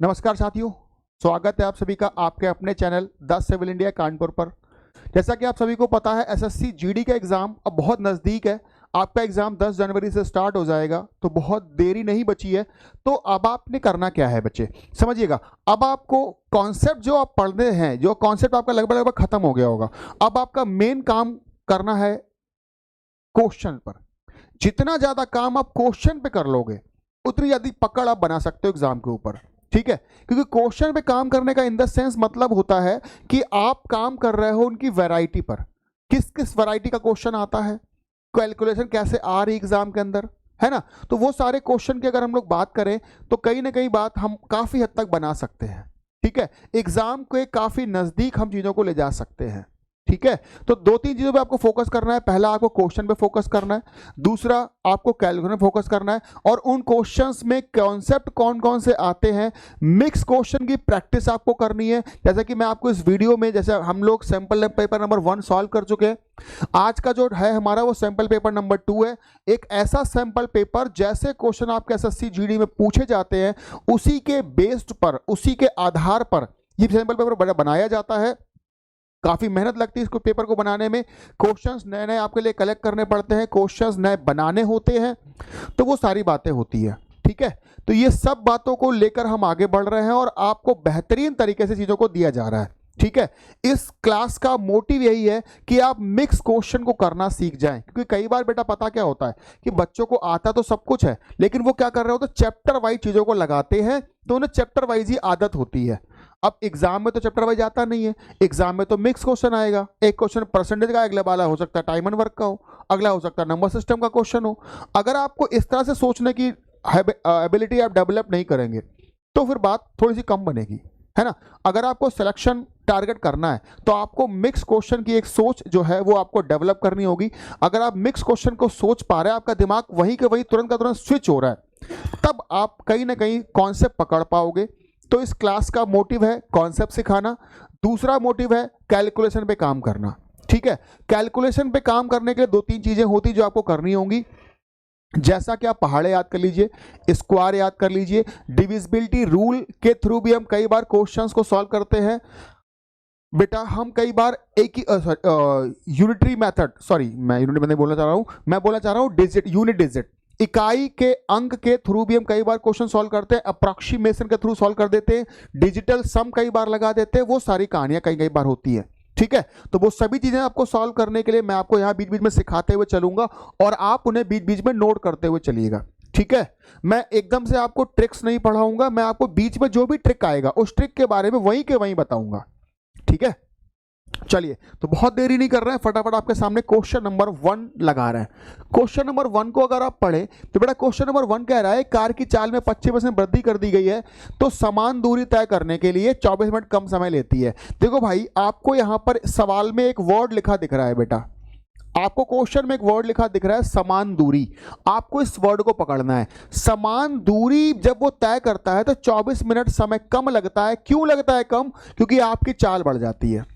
नमस्कार साथियों, स्वागत है आप सभी का आपके अपने channel the civil India Kanpur पर। जैसा कि आप सभी को पता है, एसएससी जीडी का एग्ज़ाम अब बहुत नज़दीक है। आपका एग्ज़ाम 10 जनवरी से स्टार्ट हो जाएगा, तो बहुत देरी नहीं बची है। तो अब आपने करना क्या है बच्चे, समझिएगा। अब आपको कॉन्सेप्ट जो आप पढ़ रहे हैं, जो कॉन्सेप्ट आपका लगभग खत्म हो गया होगा, अब आपका मेन काम करना है क्वेश्चन पर। जितना ज़्यादा काम आप क्वेश्चन पे कर लोगे, उतनी ज़्यादा पकड़ आप बना सकते हो एग्ज़ाम के ऊपर, ठीक है। क्योंकि क्वेश्चन पे काम करने का इन द सेंस मतलब होता है कि आप काम कर रहे हो उनकी वैरायटी पर। किस किस वैरायटी का क्वेश्चन आता है, कैलकुलेशन कैसे आ रही एग्जाम के अंदर, है ना। तो वो सारे क्वेश्चन की अगर हम लोग बात करें तो कहीं ना कहीं बात हम काफ़ी हद तक बना सकते हैं, ठीक है। एग्जाम के काफ़ी नज़दीक हम चीज़ों को ले जा सकते हैं, ठीक है। तो दो तीन चीज़ों पे आपको फोकस करना है। पहला, आपको क्वेश्चन पे फोकस करना है। दूसरा, आपको कैलकुलेशन पे फोकस करना है। और उन क्वेश्चंस में कॉन्सेप्ट कौन कौन से आते हैं, मिक्स क्वेश्चन की प्रैक्टिस आपको करनी है। जैसा कि मैं आपको इस वीडियो में, जैसे हम लोग सैंपल पेपर नंबर 1 सॉल्व कर चुके हैं, आज का जो है हमारा वो सैंपल पेपर नंबर 2 है। एक ऐसा सैंपल पेपर जैसे क्वेश्चन आपके एसएससी जीडी में पूछे जाते हैं, उसी के बेस्ड पर, उसी के आधार पर ये सैंपल पेपर बनाया जाता है। काफ़ी मेहनत लगती है इसको पेपर को बनाने में। क्वेश्चंस नए नए आपके लिए कलेक्ट करने पड़ते हैं, क्वेश्चंस नए बनाने होते हैं, तो वो सारी बातें होती है, ठीक है। तो ये सब बातों को लेकर हम आगे बढ़ रहे हैं और आपको बेहतरीन तरीके से चीज़ों को दिया जा रहा है, ठीक है। इस क्लास का मोटिव यही है कि आप मिक्स क्वेश्चन को करना सीख जाएं। क्योंकि कई बार बेटा पता क्या होता है कि बच्चों को आता तो सब कुछ है, लेकिन वो क्या कर रहे होते हैं, चैप्टर वाइज चीज़ों को लगाते हैं, तो उन्हें चैप्टर वाइज ही आदत होती है। अब एग्जाम में तो चैप्टर वाइज आता नहीं है, एग्जाम में तो मिक्स क्वेश्चन आएगा। एक क्वेश्चन परसेंटेज का, अगला वाला हो सकता है टाइम एंड वर्क का हो, अगला हो सकता है नंबर सिस्टम का क्वेश्चन हो। अगर आपको इस तरह से सोचने की एबिलिटी आप डेवलप नहीं करेंगे तो फिर बात थोड़ी सी कम बनेगी, है ना। अगर आपको सिलेक्शन टारगेट करना है तो आपको मिक्स क्वेश्चन की एक सोच जो है वो आपको डेवलप करनी होगी। अगर आप मिक्स क्वेश्चन को सोच पा रहे हैं, आपका दिमाग वहीं के वहीं तुरंत का तुरंत स्विच हो रहा है, तब आप कहीं ना कहीं कॉन्सेप्ट पकड़ पाओगे। तो इस क्लास का मोटिव है कॉन्सेप्ट सिखाना। दूसरा मोटिव है कैलकुलेशन पे काम करना, ठीक है। कैलकुलेशन पे काम करने के लिए दो तीन चीजें होती जो आपको करनी होंगी। जैसा कि आप पहाड़े याद कर लीजिए, स्क्वायर याद कर लीजिए, डिविजिबिलिटी रूल के थ्रू भी हम कई बार क्वेश्चंस को सॉल्व करते हैं बेटा। हम कई बार एक ही यूनिटरी मेथड, सॉरी मैं यूनिट में नहीं बोलना चाह रहा हूं, मैं बोलना चाह रहा हूं डिजिट, यूनिट डिजिट, इकाई के अंक के थ्रू भी हम कई बार क्वेश्चन सॉल्व करते हैं। अप्रॉक्सीमेशन के थ्रू सॉल्व कर देते हैं, डिजिटल सम कई बार लगा देते हैं। वो सारी कहानियां कई कई बार होती है, ठीक है। तो वो सभी चीजें आपको सॉल्व करने के लिए मैं आपको यहाँ बीच बीच में सिखाते हुए चलूंगा और आप उन्हें बीच बीच में नोट करते हुए चलिएगा, ठीक है। मैं एकदम से आपको ट्रिक्स नहीं पढ़ाऊंगा, मैं आपको बीच में जो भी ट्रिक आएगा उस ट्रिक के बारे में वहीं के वहीं बताऊंगा, ठीक है। चलिए, तो बहुत देरी नहीं कर रहे हैं, फटाफट आपके सामने क्वेश्चन नंबर 1 लगा रहे हैं। क्वेश्चन नंबर 1 को अगर आप पढ़े तो बेटा क्वेश्चन नंबर 1 कह रहा है कार की चाल में 25% वृद्धि कर दी गई है, तो समान दूरी तय करने के लिए 24 मिनट कम समय लेती है। देखो भाई, आपको यहां पर सवाल में एक वर्ड लिखा दिख रहा है बेटा, आपको क्वेश्चन में एक वर्ड लिखा दिख रहा है समान दूरी। आपको इस वर्ड को पकड़ना है। समान दूरी जब वो तय करता है तो 24 मिनट समय कम लगता है। क्यों लगता है कम? क्योंकि आपकी चाल बढ़ जाती है,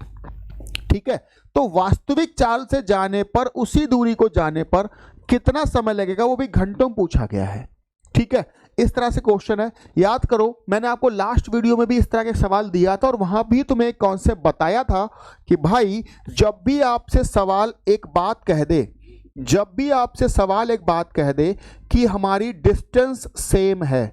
ठीक है। तो वास्तविक चाल से जाने पर, उसी दूरी को जाने पर कितना समय लगेगा, वो भी घंटों में पूछा गया है, ठीक है। इस तरह से क्वेश्चन है, याद करो मैंने आपको लास्ट वीडियो में भी इस तरह के सवाल दिया था और वहां भी तुम्हें एक कॉन्सेप्ट बताया था कि भाई जब भी आपसे सवाल एक बात कह दे, जब भी आपसे सवाल एक बात कह दे कि हमारी डिस्टेंस सेम है,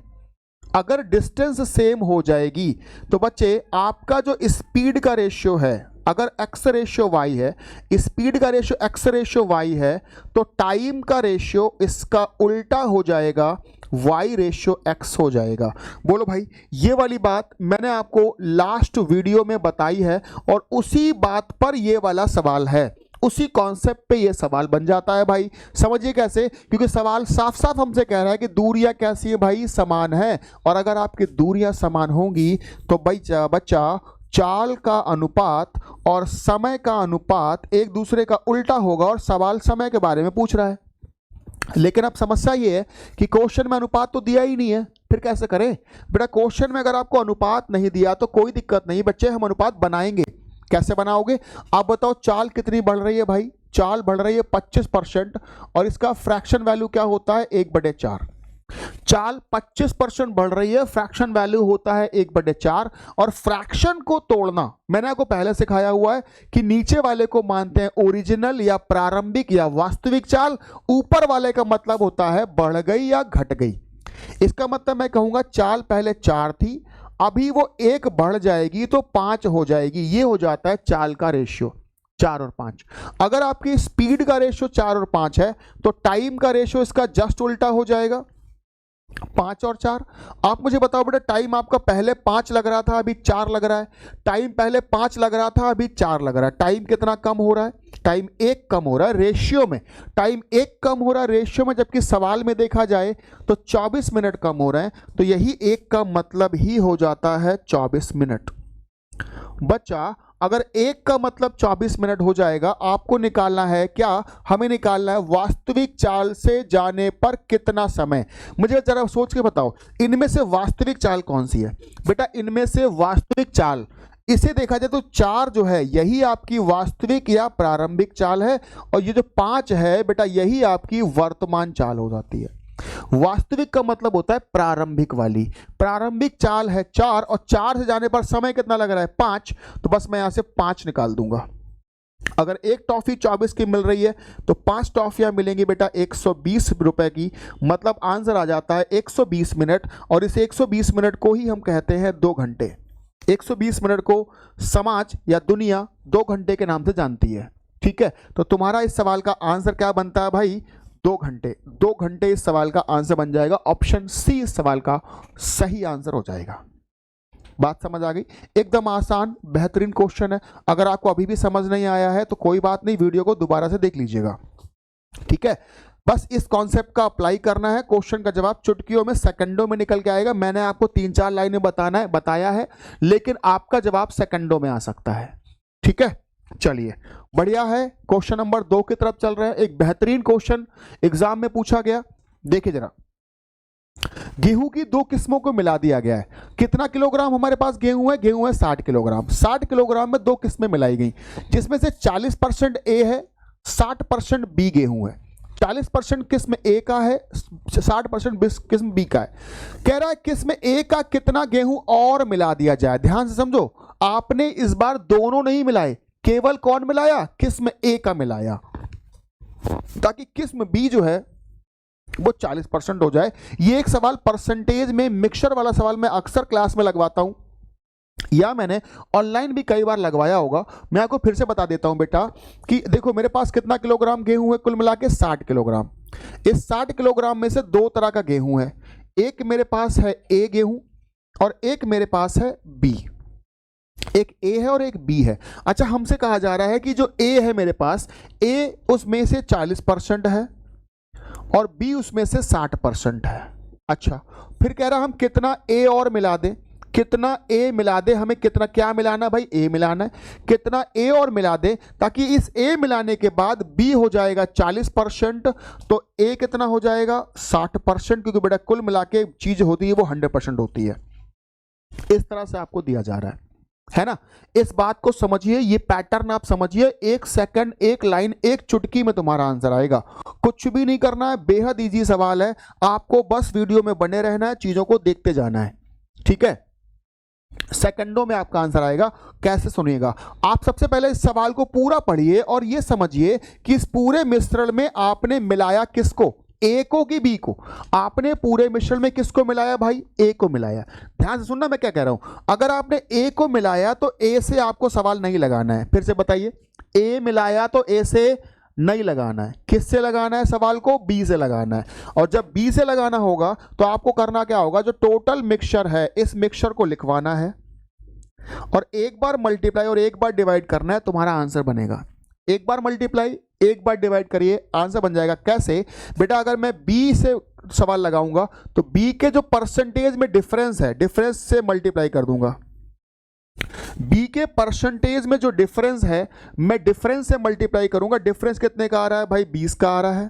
अगर डिस्टेंस सेम हो जाएगी तो बच्चे आपका जो स्पीड का रेशियो है, अगर एक्स रेशियो वाई है, स्पीड का रेशियो एक्स रेशियो वाई है, तो टाइम का रेशियो इसका उल्टा हो जाएगा, वाई रेशियो एक्स हो जाएगा। बोलो भाई, ये वाली बात मैंने आपको लास्ट वीडियो में बताई है और उसी बात पर ये वाला सवाल है, उसी कॉन्सेप्ट पे ये सवाल बन जाता है भाई। समझिए कैसे, क्योंकि सवाल साफ साफ हमसे कह रहा है कि दूरियां कैसी है भाई, समान है। और अगर आपकी दूरियां समान होंगी तो भाई बच्चा चाल का अनुपात और समय का अनुपात एक दूसरे का उल्टा होगा और सवाल समय के बारे में पूछ रहा है। लेकिन अब समस्या ये है कि क्वेश्चन में अनुपात तो दिया ही नहीं है, फिर कैसे करें बेटा। क्वेश्चन में अगर आपको अनुपात नहीं दिया तो कोई दिक्कत नहीं बच्चे, हम अनुपात बनाएंगे। कैसे बनाओगे आप बताओ। चाल कितनी बढ़ रही है भाई, चाल बढ़ रही है 25% और इसका फ्रैक्शन वैल्यू क्या होता है 1/4। चाल 25% बढ़ रही है, फ्रैक्शन वैल्यू होता है 1/4। और फ्रैक्शन को तोड़ना मैंने आपको पहले सिखाया हुआ है कि नीचे वाले को मानते हैं ओरिजिनल या प्रारंभिक या वास्तविक चाल, ऊपर वाले का मतलब होता है बढ़ गई या घट गई। इसका मतलब मैं कहूंगा चाल पहले 4 थी, अभी वो 1 बढ़ जाएगी तो 5 हो जाएगी। ये हो जाता है चाल का रेशियो 4 और 5। अगर आपकी स्पीड का रेशियो 4 और 5 है तो टाइम का रेशियो इसका जस्ट उल्टा हो जाएगा 5 और 4। आप मुझे बताओ बेटा, टाइम आपका पहले 5 लग रहा था, अभी 4 लग रहा है। टाइम पहले 5 लग रहा था, अभी 4 लग रहा है। टाइम कितना कम हो रहा है? टाइम 1 कम हो रहा है रेशियो में। टाइम 1 कम हो रहा है रेशियो में, जबकि सवाल में देखा जाए तो 24 मिनट कम हो रहे हैं। तो यही 1 का मतलब ही हो जाता है 24 मिनट। बच्चा, अगर 1 का मतलब 24 मिनट हो जाएगा, आपको निकालना है क्या? हमें निकालना है वास्तविक चाल से जाने पर कितना समय। मुझे जरा सोच के बताओ, इनमें से वास्तविक चाल कौन सी है? बेटा, इनमें से वास्तविक चाल, इसे देखा जाए तो 4 जो है यही आपकी वास्तविक या प्रारंभिक चाल है, और ये जो 5 है बेटा, यही आपकी वर्तमान चाल हो जाती है। वास्तविक का मतलब होता है प्रारंभिक वाली। प्रारंभिक चाल है 4, और 4 से जाने पर समय कितना लग रहा है? 5। तो बस मैं यहां से 5 निकाल दूंगा। अगर एक टॉफी 24 की मिल रही है तो 5 टॉफियां मिलेंगी बेटा 120 रुपए की। मतलब आंसर आ जाता है 120 मिनट, और इस 120 मिनट को ही हम कहते हैं 2 घंटे। 120 मिनट को समाज या दुनिया 2 घंटे के नाम से जानती है। ठीक है, तो तुम्हारा इस सवाल का आंसर क्या बनता है भाई? 2 घंटे। 2 घंटे इस सवाल का आंसर बन जाएगा। ऑप्शन सी इस सवाल का सही आंसर हो जाएगा। बात समझ आ गई? एकदम आसान बेहतरीन क्वेश्चन है। अगर आपको अभी भी समझ नहीं आया है तो कोई बात नहीं, वीडियो को दोबारा से देख लीजिएगा। ठीक है, बस इस कॉन्सेप्ट का अप्लाई करना है। क्वेश्चन का जवाब चुटकियों में, सेकंडों में निकल के आएगा। मैंने आपको 3-4 लाइनें बताया है, लेकिन आपका जवाब सेकंडों में आ सकता है। ठीक है, चलिए बढ़िया है। क्वेश्चन नंबर 2 की तरफ चल रहे हैं। एक बेहतरीन क्वेश्चन एग्जाम में पूछा गया। देखिए जरा, गेहूं की 2 किस्मों को मिला दिया गया है। कितना किलोग्राम हमारे पास गेहूं है? गेहूं है 60 किलोग्राम। 60 किलोग्राम में 2 किस्में मिलाई गई, जिसमें से 40% ए है, 60% बी गेहूं है। 40% किस्म ए का है, 60% किस्म बी का है। कह रहा है किस्म ए का कितना गेहूं और मिला दिया जाए। ध्यान से समझो, आपने इस बार दोनों नहीं मिलाए, केवल कौन मिलाया? किस्म ए का मिलाया, ताकि किस्म बी जो है वो 40% हो जाए। ये एक सवाल परसेंटेज में मिक्सचर वाला सवाल मैं अक्सर क्लास में लगवाता हूं, या मैंने ऑनलाइन भी कई बार लगवाया होगा। मैं आपको फिर से बता देता हूं बेटा कि देखो, मेरे पास कितना किलोग्राम गेहूं है? कुल मिला के 60 किलोग्राम। इस 60 किलोग्राम में से 2 तरह का गेहूं है। एक मेरे पास है ए गेहूं, और एक मेरे पास है बी। एक ए है और एक बी है। अच्छा, हमसे कहा जा रहा है कि जो ए है मेरे पास, ए उसमें से 40% है और बी उसमें से 60% है। अच्छा, फिर कह रहा हम कितना ए और मिला दें। कितना ए मिला दे? हमें कितना क्या मिलाना भाई? ए मिलाना है। कितना ए और मिला दे, ताकि इस ए मिलाने के बाद बी हो जाएगा 40%, तो ए कितना हो जाएगा? 60%, क्योंकि बेटा कुल मिला के चीज होती है वो 100% होती है। इस तरह से आपको दिया जा रहा है ना। इस बात को समझिए, ये पैटर्न आप समझिए। 1 सेकंड, 1 लाइन, 1 चुटकी में तुम्हारा आंसर आएगा। कुछ भी नहीं करना है, बेहद इजी सवाल है। आपको बस वीडियो में बने रहना है, चीजों को देखते जाना है। ठीक है, सेकंडों में आपका आंसर आएगा। कैसे? सुनिएगा। आप सबसे पहले इस सवाल को पूरा पढ़िए और यह समझिए कि इस पूरे मिश्रण में आपने मिलाया किसको? ए को कि बी को? आपने पूरे मिश्रण में किसको मिलाया भाई? ए को मिलाया। ध्यान से सुनना मैं क्या कह रहा हूं। अगर आपने ए को मिलाया तो ए से आपको सवाल नहीं लगाना है। फिर से बताइए, ए मिलाया तो ए से नहीं लगाना है। किससे लगाना है सवाल को? बी से लगाना है। और जब बी से लगाना होगा तो आपको करना क्या होगा? जो टोटल मिक्सचर है, इस मिक्सचर को लिखवाना है और एक बार मल्टीप्लाई और एक बार डिवाइड करना है, तुम्हारा आंसर बनेगा। एक बार मल्टीप्लाई, एक बार डिवाइड करिए, आंसर बन जाएगा। कैसे बेटा? अगर मैं बी से सवाल लगाऊंगा तो बी के जो परसेंटेज में डिफरेंस है, डिफरेंस से मल्टीप्लाई कर दूंगा। बी के परसेंटेज में जो डिफरेंस है, मैं डिफरेंस से मल्टीप्लाई करूंगा। डिफरेंस कितने का आ रहा है भाई? 20 का आ रहा है।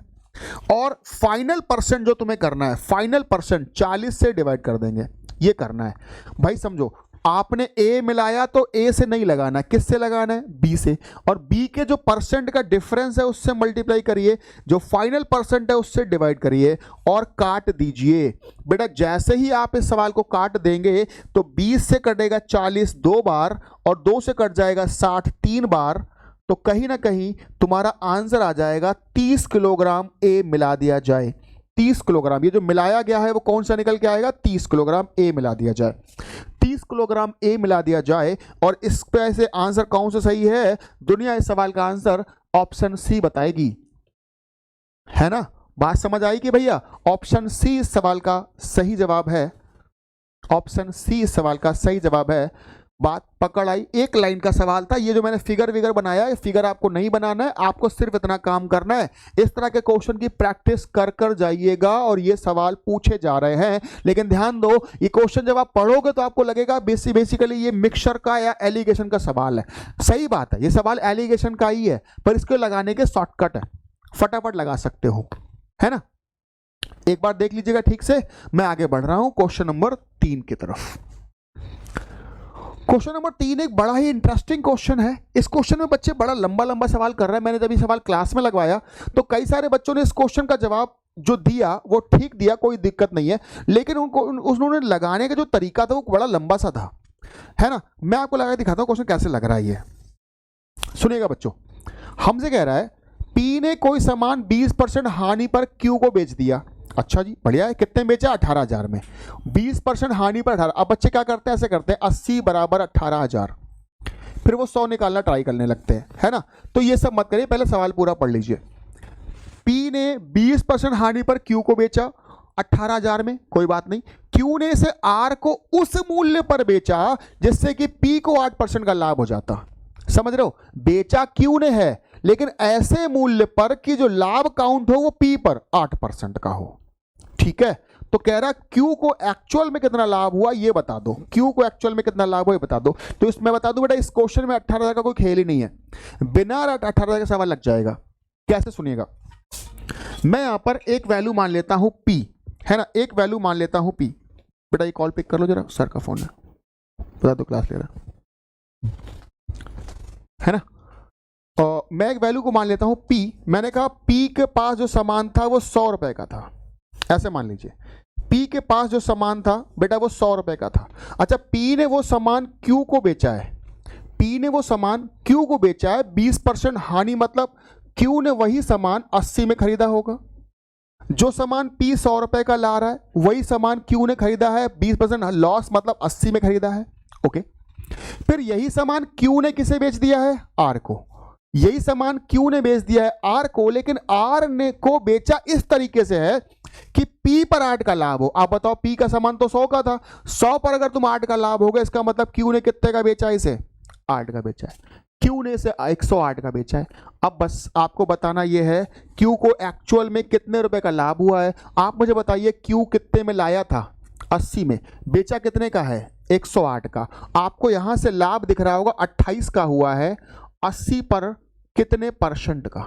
और फाइनल परसेंट जो तुम्हें करना है, फाइनल परसेंट 40 से डिवाइड कर देंगे। ये करना है भाई, समझो। आपने ए मिलाया तो ए से नहीं लगाना, किससे लगाना है, बी से, और बी के जो परसेंट का डिफरेंस है उससे मल्टीप्लाई करिए, जो फाइनल परसेंट है उससे डिवाइड करिए और काट दीजिए। बेटा जैसे ही आप इस सवाल को काट देंगे तो 20 से कटेगा 40 2 बार और 2 से कट जाएगा 60 3 बार, तो कहीं ना कहीं तुम्हारा आंसर आ जाएगा 30 किलोग्राम ए मिला दिया जाए। 30 किलोग्राम, ये जो मिलाया गया है वो कौन सा निकल के आएगा, 30 किलोग्राम ए मिला दिया जाए। 30 किलोग्राम ए मिला दिया जाए और इस पे से आंसर कौन सा सही है, दुनिया इस सवाल का आंसर ऑप्शन सी बताएगी, है ना। बात समझ आई कि भैया ऑप्शन सी इस सवाल का सही जवाब है, ऑप्शन सी इस सवाल का सही जवाब है। बात पकड़ आई। एक लाइन का सवाल था, ये जो मैंने फिगर विगर बनाया है, फिगर आपको नहीं बनाना है, आपको सिर्फ इतना काम करना है, इस तरह के क्वेश्चन की प्रैक्टिस कर कर जाइएगा और ये सवाल पूछे जा रहे हैं। लेकिन ध्यान दो, ये क्वेश्चन जब आप पढ़ोगे तो आपको लगेगा बेसिकली ये मिक्सचर का या एलिगेशन का सवाल है। सही बात है, ये सवाल एलिगेशन का ही है, पर इसको लगाने के शॉर्टकट है, फटाफट लगा सकते हो, है ना। एक बार देख लीजिएगा ठीक से। मैं आगे बढ़ रहा हूं क्वेश्चन नंबर 3 की तरफ। क्वेश्चन नंबर 3 एक बड़ा ही इंटरेस्टिंग क्वेश्चन है। इस क्वेश्चन में बच्चे बड़ा लंबा लंबा सवाल कर रहे हैं। मैंने जब ये सवाल क्लास में लगवाया तो कई सारे बच्चों ने इस क्वेश्चन का जवाब जो दिया वो ठीक दिया, कोई दिक्कत नहीं है, लेकिन उनको उन्होंने लगाने का जो तरीका था वो बड़ा लंबा सा था, है ना। मैं आपको लगा दिखाता हूँ क्वेश्चन कैसे लग रहा है। ये सुनिएगा बच्चों, हमसे कह रहा है पी ने कोई सामान 20% हानि पर क्यू को बेच दिया। अच्छा जी, बढ़िया है। कितने बेचा, 18,000 में। 20% हानि पर 18। अब बच्चे क्या करते हैं, ऐसे करते हैं 80 बराबर 18,000, फिर वो 100 निकालना ट्राई करने लगते हैं, है ना। तो ये सब मत करिए, पहले सवाल पूरा पढ़ लीजिए। पी ने 20% हानि पर क्यू को बेचा 18,000 में, कोई बात नहीं। क्यू ने इसे आर को उस मूल्य पर बेचा जिससे कि पी को 8% का लाभ हो जाता। समझ रहे हो, बेचा क्यू ने है लेकिन ऐसे मूल्य पर कि जो लाभ काउंट हो वो पी पर 8% का हो। ठीक है, तो कह रहा क्यू को एक्चुअल में कितना लाभ हुआ ये बता दो, क्यू को एक्चुअल में कितना लाभ हुआ ये बता दो। तो इसमें बता दो बेटा, इस क्वेश्चन में 18,000 का कोई खेल ही नहीं है, बिना 18,000 का सवाल लग जाएगा। कैसे, सुनिएगा। मैं यहां पर एक वैल्यू मान लेता हूं पी, है ना, एक वैल्यू मान लेता हूं पी। बेटा ये कॉल पिक कर लो जरा, सर का फोन है, बता दो क्लास ले रहा है ना। और मैं एक वैल्यू को मान लेता हूं पी। मैंने कहा पी के पास जो सामान था वो 100 रुपए का था, ऐसे मान लीजिए। पी के पास जो सामान था बेटा वो 100 रुपए का था। अच्छा, पी ने वो सामान क्यू को बेचा है, पी ने वो सामान क्यू को बेचा है 20% हानि, मतलब क्यू ने वही सामान 80 में खरीदा होगा। जो सामान पी 100 रुपए का ला रहा है वही सामान क्यू ने खरीदा है 20% लॉस, मतलब 80 में खरीदा है। ओके, फिर यही सामान क्यू ने किसे बेच दिया है, आर को। यही सामान क्यू ने बेच दिया है आर को, लेकिन आर ने को बेचा इस तरीके से है कि पी पर 8 का लाभ हो। आप बताओ, पी का सामान तो 100 का था, 100 पर अगर तुम 8 का लाभ होगा, इसका मतलब क्यू ने कितने का बेचा, इसे 8 का बेचा है। क्यू ने इसे 108 का बेचा है। अब बस आपको बताना यह है क्यू को एक्चुअल में कितने रुपए का लाभ हुआ है। आप मुझे बताइए, क्यू कितने में लाया था, 80 में, बेचा कितने का है, 108 का। आपको यहां से लाभ दिख रहा होगा 28 का हुआ है, 80 पर कितने परसेंट का,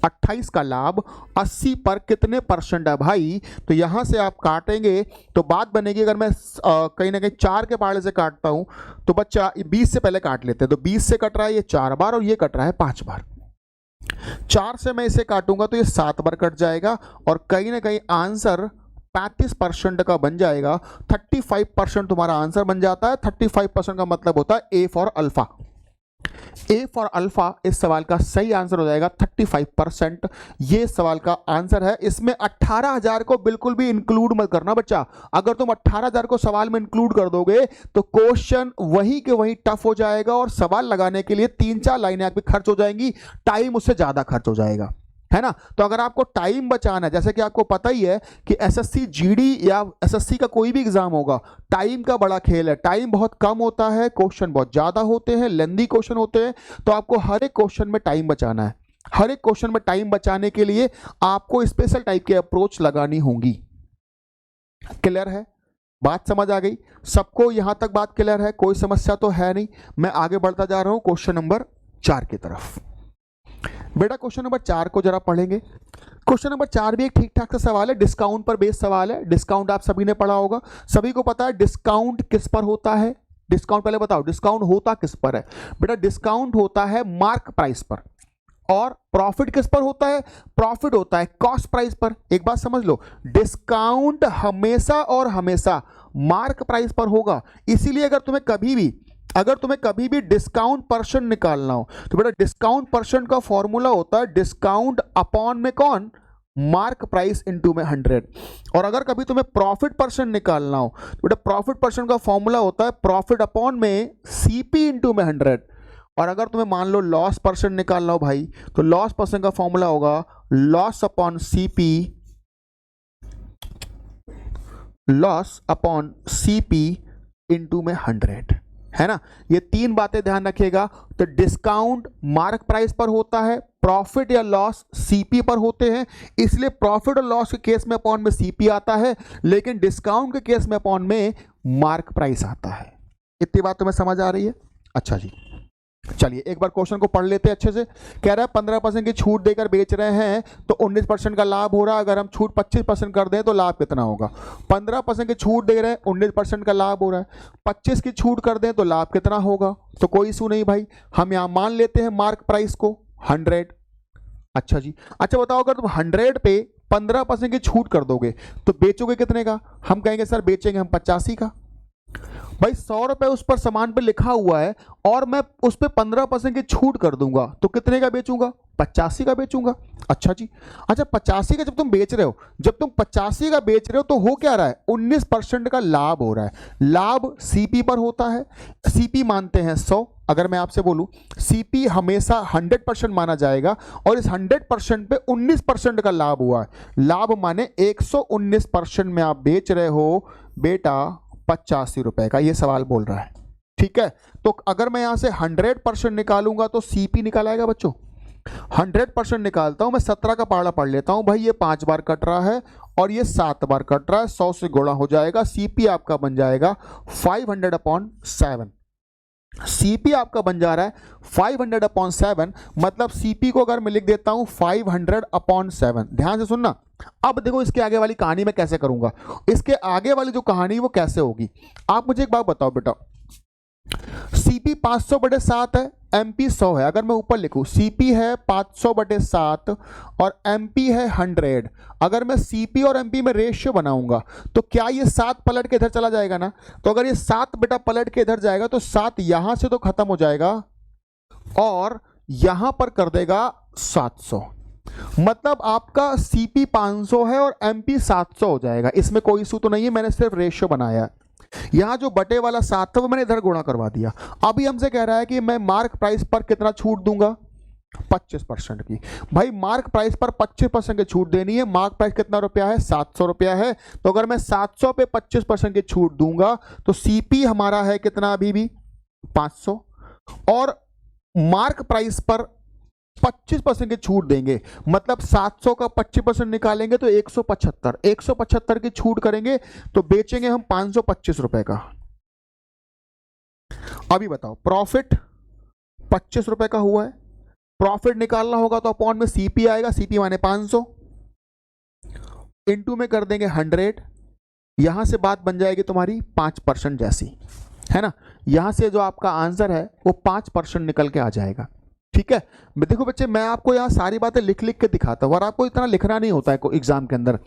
28 का लाभ 80 पर कितने परसेंट है भाई। तो यहां से आप काटेंगे तो बात बनेगी, अगर मैं कहीं ना कहीं 4 के पाड़े से काटता हूं तो बच्चा 20 से पहले काट लेते हैं, तो 20 से कट रहा है ये 4 बार और ये कट रहा है 5 बार। 4 से मैं इसे काटूंगा तो ये 7 बार कट जाएगा और कहीं ना कहीं आंसर 35% का बन जाएगा। 35% तुम्हारा आंसर बन जाता है। 35% का मतलब होता है A for alpha. A for alpha इस सवाल का सही आंसर हो जाएगा 35%। ये सवाल का आंसर है। इसमें 18,000 को बिल्कुल भी इंक्लूड मत करना बच्चा। अगर तुम 18,000 को सवाल में इंक्लूड कर दोगे तो क्वेश्चन वही के वही टफ हो जाएगा और सवाल लगाने के लिए 3-4 लाइनें आपकी खर्च हो जाएंगी, टाइम उससे ज्यादा खर्च हो जाएगा, है ना। तो अगर आपको टाइम बचाना है, जैसे कि आपको पता ही है कि एसएससी जीडी या एसएससी का कोई भी एग्जाम होगा, टाइम का बड़ा खेल है। टाइम बहुत कम होता है, क्वेश्चन बहुत ज्यादा होते हैं, लेंदी क्वेश्चन होते हैं, तो आपको हर एक क्वेश्चन में टाइम बचाना है। हर एक क्वेश्चन में टाइम बचाने के लिए आपको स्पेशल टाइप की अप्रोच लगानी होगी। क्लियर है, बात समझ आ गई सबको? यहां तक बात क्लियर है, कोई समस्या तो है नहीं। मैं आगे बढ़ता जा रहा हूं क्वेश्चन नंबर 4 की तरफ। बेटा क्वेश्चन नंबर 4 को जरा पढ़ेंगे। क्वेश्चन नंबर 4 भी एक ठीक ठाक सा सवाल है, डिस्काउंट पर बेस्ड सवाल है। डिस्काउंट आप सभी ने पढ़ा होगा, सभी को पता है डिस्काउंट किस पर होता है, डिस्काउंट पहले बताओ, डिस्काउंट होता किस पर है बेटा? डिस्काउंट होता है मार्क प्राइस पर। और प्रॉफिट किस पर होता है? प्रॉफिट होता है कॉस्ट प्राइस पर। एक बात समझ लो, डिस्काउंट हमेशा और हमेशा मार्क प्राइस पर होगा। इसीलिए अगर तुम्हें कभी भी डिस्काउंट परसेंट निकालना हो तो बेटा डिस्काउंट परसेंट का फॉर्मूला होता है डिस्काउंट अपॉन में कौन? मार्क प्राइस इनटू में 100। और अगर कभी तुम्हें प्रॉफिट परसेंट निकालना हो तो बेटा प्रॉफिट परसेंट का फॉर्मूला होता है प्रॉफिट अपॉन में सीपी इनटू में 100। और अगर तुम्हें मान लो लॉस परसेंट निकालना हो भाई तो लॉस परसेंट का फॉर्मूला होगा loss upon CP, loss upon CP into में 100, है ना। ये तीन बातें ध्यान रखिएगा। तो डिस्काउंट मार्क प्राइस पर होता है, प्रॉफिट या लॉस सीपी पर होते हैं, इसलिए प्रॉफिट और लॉस के केस में अपॉन में सीपी आता है, लेकिन डिस्काउंट के केस में अपॉन में मार्क प्राइस आता है। इतनी बात तुम्हें समझ आ रही है? अच्छा जी, चलिए एक बार क्वेश्चन को पढ़ लेते हैं अच्छे से। कह रहा है 15% की छूट देकर बेच रहे हैं तो 19% का लाभ हो रहा है। अगर हम छूट 25% कर दें तो लाभ कितना होगा? 15% की छूट दे रहे हैं, 19% का लाभ हो रहा है। 25 की छूट कर दें तो लाभ कितना होगा? तो कोई इशू नहीं भाई, हम यहां मान लेते हैं मार्क प्राइस को 100। अच्छा जी, अच्छा बताओ अगर तुम 100 पे 15% की छूट कर दोगे तो बेचोगे कितने का? हम कहेंगे सर बेचेंगे हम 85 का। भाई 100 रुपए उस पर सामान पे लिखा हुआ है और मैं उस पर 15% की छूट कर दूंगा तो कितने का बेचूंगा? 85 का बेचूंगा। अच्छा जी, अच्छा 85 का जब तुम बेच रहे हो, जब तुम 85 का बेच रहे हो तो हो क्या रहा है? 19% का लाभ हो रहा है। लाभ सीपी पर होता है, सीपी मानते हैं 100। अगर मैं आपसे बोलूं सीपी हमेशा 100% माना जाएगा और इस 100% पे 19% का लाभ हुआ है। लाभ माने 119% में आप बेच रहे हो बेटा 85 रुपए का, ये सवाल बोल रहा है। ठीक है, तो अगर मैं यहां से 100% निकालूंगा तो सीपी निकालाएगा बच्चों। 100% निकालता हूं मैं, 17 का पाड़ा पढ़ लेता हूं भाई। ये 5 बार कट रहा है और ये 7 बार कट रहा है, 100 से गुणा हो जाएगा। सीपी आपका बन जाएगा 500/7। सीपी आपका बन जा रहा है 500/7। मतलब सीपी को अगर मैं लिख देता हूं 500/7। ध्यान से सुनना। अब देखो इसके आगे वाली कहानी मैं कैसे करूंगा, इसके आगे वाली जो कहानी वो कैसे होगी। आप मुझे एक बात बताओ बेटा, सीपी 500/7 है, एमपी 100 है। अगर मैं ऊपर लिखूं सीपी है 500/7 और एमपी है 100, अगर मैं सीपी और एमपी में रेशियो बनाऊंगा तो क्या ये 7 पलट के इधर चला जाएगा ना? तो अगर ये 7 बेटा पलट के इधर जाएगा तो 7 यहां से तो खत्म हो जाएगा और यहां पर कर देगा 700। मतलब आपका सीपी 500 है और एमपी 700 हो जाएगा। इसमें कोई इशू तो नहीं है, मैंने सिर्फ रेशियो बनाया है। यहां जो बटे वाला 7 था वो मैंने इधर गुणा करवा दिया। अभी हमसे कह रहा है कि मैं मार्क प्राइस पर कितना छूट दूंगा? 25% की। भाई मार्क प्राइस पर 25% की छूट देनी है। मार्क प्राइस कितना रुपया है? 700 रुपया है। तो अगर मैं 700 पे 25% की छूट दूंगा तो सीपी हमारा है कितना? अभी भी 500। और मार्क प्राइस पर 25% की छूट देंगे, मतलब 700 का 25% निकालेंगे तो 175। 175 की छूट करेंगे तो बेचेंगे हम 525 रुपए का। अभी बताओ प्रॉफिट 25 रुपए का हुआ है, प्रॉफिट निकालना होगा तो अपॉन में सीपी आएगा, सीपी माने 500, इनटू में कर देंगे 100। यहां से बात बन जाएगी तुम्हारी 5% जैसी, है ना। यहां से जो आपका आंसर है वो 5% निकल के आ जाएगा। ठीक है, देखो बच्चे मैं आपको यहाँ सारी बातें लिख लिख के दिखाता हूँ और आपको इतना लिखना नहीं होता है एग्जाम के अंदर।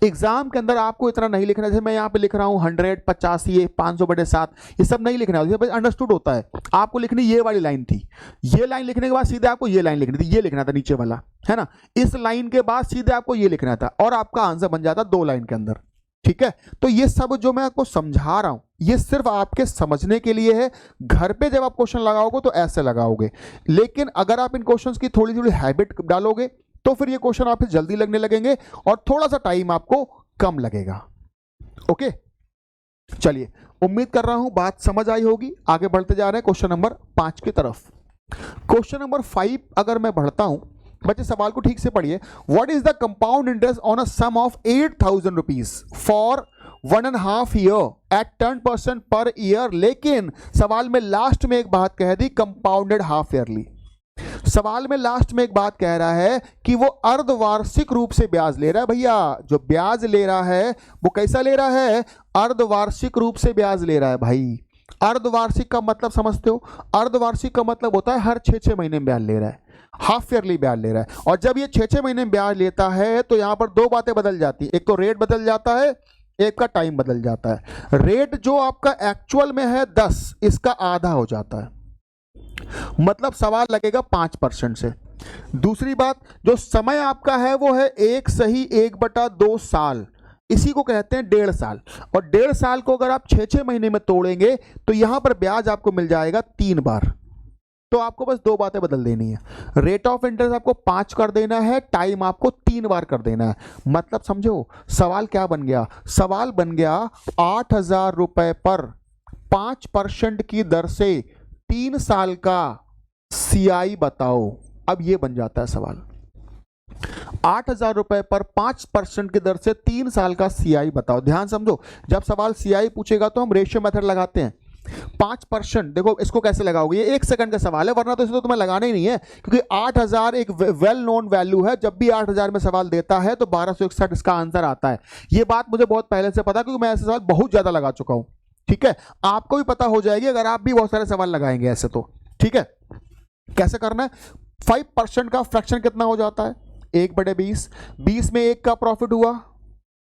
एग्जाम के अंदर आपको इतना नहीं लिखना, जैसे मैं यहाँ पे लिख रहा हूँ 100, 85, 500/7, ये सब नहीं लिखना होता, अंडरस्टूड होता है। आपको लिखनी ये वाली लाइन थी, ये लाइन लिखने के बाद सीधे आपको ये लाइन लिखनी थी, ये लिखना था नीचे वाला, है ना। इस लाइन के बाद सीधे आपको ये लिखना था और आपका आंसर बन जाता 2 लाइन के अंदर। ठीक है, तो ये सब जो मैं आपको समझा रहा हूं ये सिर्फ आपके समझने के लिए है। घर पे जब आप क्वेश्चन लगाओगे तो ऐसे लगाओगे, लेकिन अगर आप इन क्वेश्चंस की थोड़ी थोड़ी हैबिट डालोगे तो फिर ये क्वेश्चन आपसे जल्दी लगने लगेंगे और थोड़ा सा टाइम आपको कम लगेगा। ओके, चलिए उम्मीद कर रहा हूं बात समझ आई होगी। आगे बढ़ते जा रहे हैं क्वेश्चन नंबर 5 की तरफ। क्वेश्चन नंबर 5 अगर मैं बढ़ता हूं, बच्चे सवाल को ठीक से पढ़िए। What is the compound interest on a sum of 8,000 rupees for 1.5 year at 10% per year. लेकिन सवाल में लास्ट में एक बात कह दी, कंपाउंडेड हाफ ईयरली। सवाल में लास्ट में एक बात कह रहा है कि वो अर्धवार्षिक रूप से ब्याज ले रहा है। भैया जो ब्याज ले रहा है वो कैसा ले रहा है? अर्धवार्षिक रूप से ब्याज ले रहा है भाई। अर्धवार्षिक का मतलब समझते हो? अर्धवार्षिक का मतलब होता है हर 6-6 महीने में ब्याज ले रहा है, हाफ ईयरली ब्याज ले रहा है। और जब ये 6-6 महीने में ब्याज लेता है तो यहां पर दो बातें बदल जाती है, एक तो रेट बदल जाता है, एक का टाइम बदल जाता है। रेट जो आपका एक्चुअल में है 10, इसका आधा हो जाता है, मतलब सवाल लगेगा 5% से। दूसरी बात, जो समय आपका है वो है 1/2 साल, इसी को कहते हैं 1.5 साल। और 1.5 साल को अगर आप 6-6 महीने में तोड़ेंगे तो यहां पर ब्याज आपको मिल जाएगा 3 बार। तो आपको बस दो बातें बदल देनी है, रेट ऑफ इंटरेस्ट आपको 5 कर देना है, टाइम आपको 3 बार कर देना है। मतलब समझो सवाल क्या बन गया? सवाल बन गया 8,000 रुपए पर 5% की दर से 3 साल का सीआई बताओ। अब ये बन जाता है सवाल, 8,000 रुपए पर 5% की दर से 3 साल का सीआई बताओ। ध्यान समझो, जब सवाल सीआई पूछेगा तो हम रेशियो मेथड लगाते हैं। 5%, देखो इसको कैसे लगाओगे, ये 1 सेकंड का सवाल है, वरना तो इसे तो तुम्हें लगाना ही नहीं है, क्योंकि 8,000 एक वेल नोन वैल्यू है। जब भी 8,000 में सवाल देता है तो 1261 इसका आंसर आता है। ये बात मुझे बहुत पहले से पता, क्योंकि मैं ऐसे सवाल बहुत ज्यादा लगा चुका हूं। ठीक है, आपको भी पता हो जाएगी अगर आप भी बहुत सारे सवाल लगाएंगे ऐसे तो। ठीक है, कैसे करना है? 5% का फ्रैक्शन कितना हो जाता है? 1/20। 20 में 1 का प्रॉफिट हुआ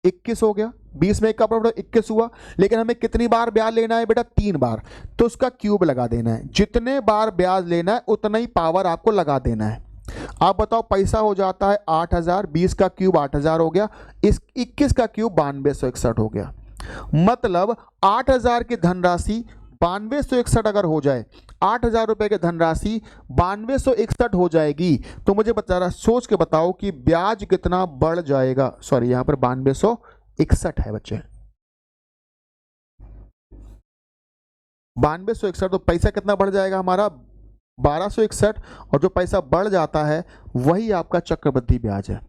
21 हो गया, 20 में 1 का प्रॉफिट 21 हुआ। लेकिन हमें कितनी बार ब्याज लेना है बेटा? 3 बार। तो उसका क्यूब लगा देना है, जितने बार ब्याज लेना है उतना ही पावर आपको लगा देना है। आप बताओ, पैसा हो जाता है 8,000, 20 का क्यूब 8,000 हो गया, इस 21 का क्यूब 9261 हो गया। मतलब 8,000 की धनराशि 9261 अगर हो जाए, 8,000 रुपए की धनराशि 9261 हो जाएगी, तो मुझे बता सोच के बताओ कि ब्याज कितना बढ़ जाएगा। सॉरी, यहां पर 9261 है बच्चे, 9261, तो पैसा कितना बढ़ जाएगा हमारा? 1261। और जो पैसा बढ़ जाता है वही आपका चक्रवृद्धि ब्याज है।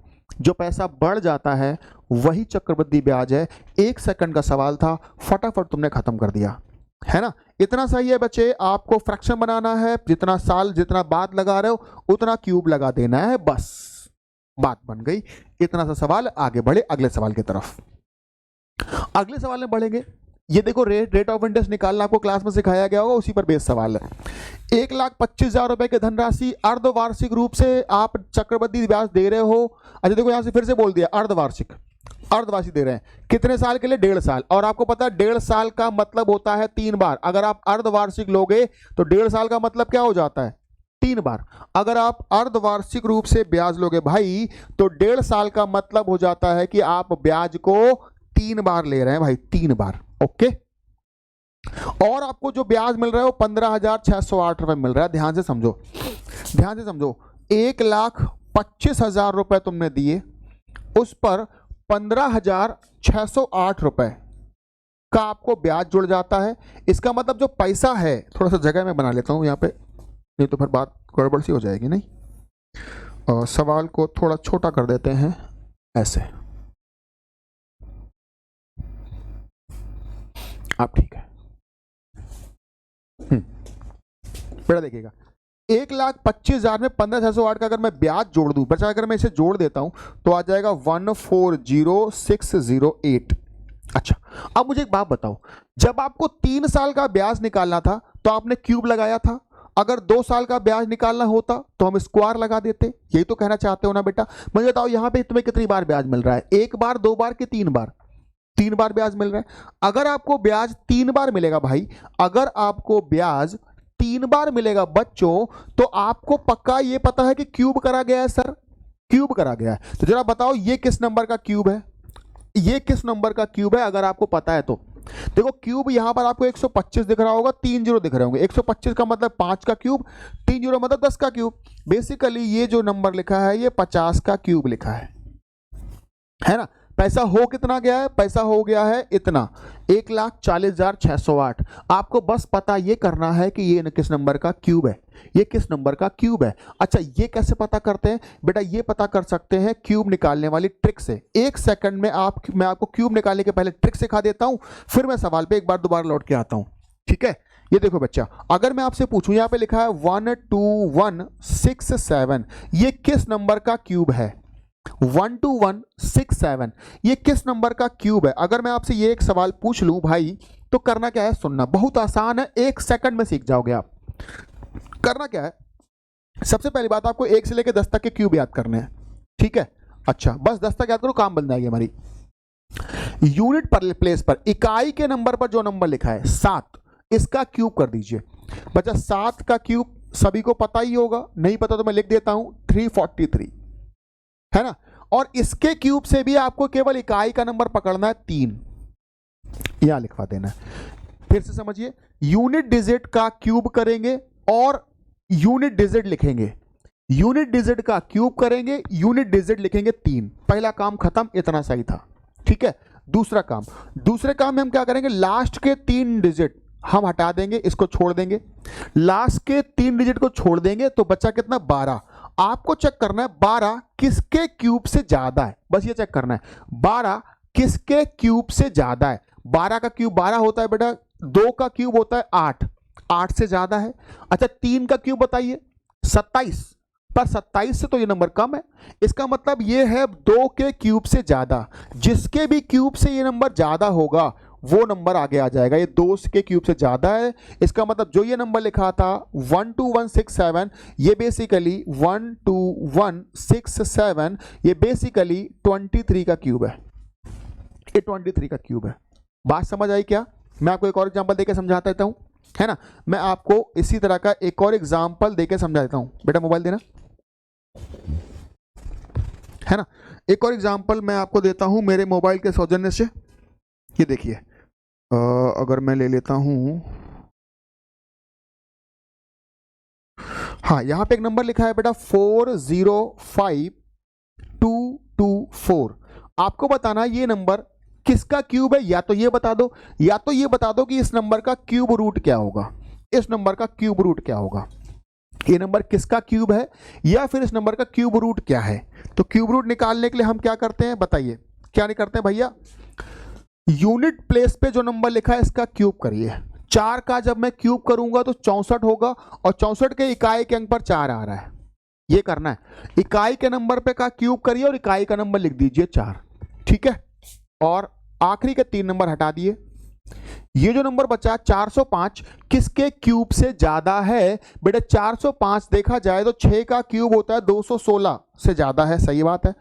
जो पैसा बढ़ जाता है वही चक्रवृद्धि ब्याज है। 1 सेकंड का सवाल था, फटाफट तुमने खत्म कर दिया, है ना? इतना सही है बच्चे। आपको फ्रैक्शन बनाना है, जितना साल जितना बाद लगा रहे हो उतना क्यूब लगा देना है, बस बात बन गई। इतना सा सवाल, आगे बढ़े अगले सवाल की तरफ। अगले सवाल में बढ़ेंगे। ये देखो, रेट ऑफ इंटरेस्ट निकालना आपको क्लास में सिखाया गया होगा, उसी पर बेस सवाल है। 1,25,000 रुपए की धनराशि अर्धवार्षिक रूप से आप चक्रवृद्धि ब्याज दे रहे हो। अच्छा देखो, यहां से फिर से बोल दिया अर्धवार्षिक दे रहे हैं। कितने साल के लिए? 1.5 साल। और आपको पता है 1.5 साल का मतलब होता है 3 बार। अगर आप अर्धवार्षिक लोगे तो 1.5 साल का मतलब क्या हो जाता है? 3 बार। अगर आप अर्धवार्षिक रूप से ब्याज लोगे भाई तो 1.5 साल का मतलब हो जाता है कि आप ब्याज को 3 बार ले रहे हैं भाई, 3 बार। ओके, और आपको जो ब्याज मिल रहा है वो 15,608 रुपए मिल रहा है। ध्यान से समझो, ध्यान से समझो, 1,25,000 रुपए तुमने दिए, उस पर 15,608 रुपए का आपको ब्याज जुड़ जाता है। इसका मतलब जो पैसा है, थोड़ा सा जगह में बना लेता हूं यहाँ पे, नहीं तो फिर बात गड़बड़ सी हो जाएगी। नहीं, सवाल को थोड़ा छोटा कर देते हैं ऐसे, आप ठीक है। बेटा देखिएगा, 1,25,000 में 15,608 का अगर मैं ब्याज जोड़ दूं, बचा अगर मैं इसे जोड़ देता हूं तो आ जाएगा 140608। अच्छा, अब मुझे एक बात बताओ, जब आपको 3 साल का ब्याज निकालना था तो आपने क्यूब लगाया था, अगर 2 साल का ब्याज निकालना होता तो हम स्क्वायर लगा देते। यही तो कहना चाहते हो ना बेटा? मुझे बताओ यहां पे तुम्हें कितनी बार ब्याज मिल रहा है? 1 बार, 2 बार कि 3 बार? 3 बार ब्याज मिल रहा है। अगर आपको ब्याज 3 बार मिलेगा भाई, अगर आपको ब्याज 3 बार मिलेगा बच्चों, तो आपको पक्का ये पता है कि क्यूब करा गया है सर, क्यूब करा गया है। तो जरा बताओ ये किस नंबर का क्यूब है, ये किस नंबर का क्यूब है? अगर आपको पता है तो देखो, क्यूब यहां पर आपको 125 दिख रहा होगा, 3 जीरो दिख रहे होंगे। 125 का मतलब 5 का क्यूब, 3 जीरो मतलब 10 का क्यूब। बेसिकली ये जो नंबर लिखा है ये 50 का क्यूब लिखा है ना? पैसा हो कितना गया है? पैसा हो गया है इतना, 1,40,608। आपको बस पता ये करना है कि ये किस नंबर का क्यूब है, ये किस नंबर का क्यूब है। अच्छा, ये कैसे पता करते हैं बेटा? ये पता कर सकते हैं क्यूब निकालने वाली ट्रिक से। 1 सेकंड में मैं आपको क्यूब निकालने के पहले ट्रिक सिखा देता हूं, फिर मैं सवाल पे एक बार दोबारा लौट के आता हूं। ठीक है, ये देखो बच्चा, अगर मैं आपसे पूछूं, यहां पे लिखा है 12167, ये किस नंबर का क्यूब है? 12167 ये किस नंबर का क्यूब है? अगर मैं आपसे ये एक सवाल पूछ लूं भाई, तो तो करना क्या है, सुनना। बहुत आसान है, 1 सेकंड में सीख जाओगे आप। करना क्या है, सबसे पहली बात आपको 1 से लेकर 10 तक के क्यूब याद करने हैं, ठीक है। अच्छा, बस 10 तक याद करो, काम बन जाएगी हमारी। यूनिट पर प्लेस पर इकाई के नंबर पर जो नंबर लिखा है 7, इसका क्यूब कर दीजिए। बच्चा 7 का क्यूब सभी को पता ही होगा, नहीं पता तो मैं लिख देता हूं 343, है ना। और इसके क्यूब से भी आपको केवल इकाई का नंबर पकड़ना है 3, यहां लिखवा देना है। फिर से समझिए, यूनिट डिजिट का क्यूब करेंगे और यूनिट डिजिट लिखेंगे, यूनिट डिजिट का क्यूब करेंगे, यूनिट डिजिट लिखेंगे 3। पहला काम खत्म, इतना सही था, ठीक है। दूसरे काम में हम क्या करेंगे, लास्ट के 3 डिजिट हम हटा देंगे, इसको छोड़ देंगे, लास्ट के 3 डिजिट को छोड़ देंगे, तो बच्चा कितना, 12। आपको चेक करना है 12 किसके क्यूब से ज्यादा है, बस ये चेक करना है 12 किसके क्यूब से ज्यादा है। 12 का क्यूब 12 होता है बेटा, 2 का क्यूब होता है 8, 8 से ज्यादा है। अच्छा, 3 का क्यूब बताइए 27, पर 27 से तो ये नंबर कम है, इसका मतलब ये है 2 के क्यूब से ज्यादा। जिसके भी क्यूब से ये नंबर ज्यादा होगा वो नंबर आगे आ जाएगा। ये 2 के क्यूब से ज्यादा है, इसका मतलब जो ये नंबर लिखा था 12167, ये बेसिकली 12167, ये बेसिकली 23 का क्यूब है, ये 23 का क्यूब है। बात समझ आई क्या? मैं आपको एक और एग्जांपल देके समझा देता हूं, है ना। मैं आपको इसी तरह का एक और एग्जांपल देके समझा देता हूं। बेटा मोबाइल देना, है ना। एक और एग्जांपल मैं आपको देता हूं मेरे मोबाइल के सौजन्य से। ये देखिए, अगर मैं ले लेता हूं, हाँ, यहां पे एक नंबर लिखा है बेटा 405224। आपको बताना ये नंबर किसका क्यूब है, या तो ये बता दो, या तो ये बता दो कि इस नंबर का क्यूब रूट क्या होगा। इस नंबर का क्यूब रूट क्या होगा, ये नंबर किसका क्यूब है, या फिर इस नंबर का क्यूब रूट क्या है। तो क्यूब रूट निकालने के लिए हम क्या करते हैं, बताइए क्या नहीं करते हैं भैया, यूनिट प्लेस पे जो नंबर लिखा है इसका क्यूब करिए। 4 का जब मैं क्यूब करूंगा तो 64 होगा, और 64 के इकाई के अंक पर 4 आ रहा है, ये करना है। इकाई के नंबर पे का क्यूब करिए और इकाई का नंबर लिख दीजिए 4, ठीक है। और आखिरी के 3 नंबर हटा दिए। ये जो नंबर बचा 405 किसके क्यूब से ज्यादा है, बेटा 405 देखा जाए तो 6 का क्यूब होता है 216 से ज्यादा है, सही बात है।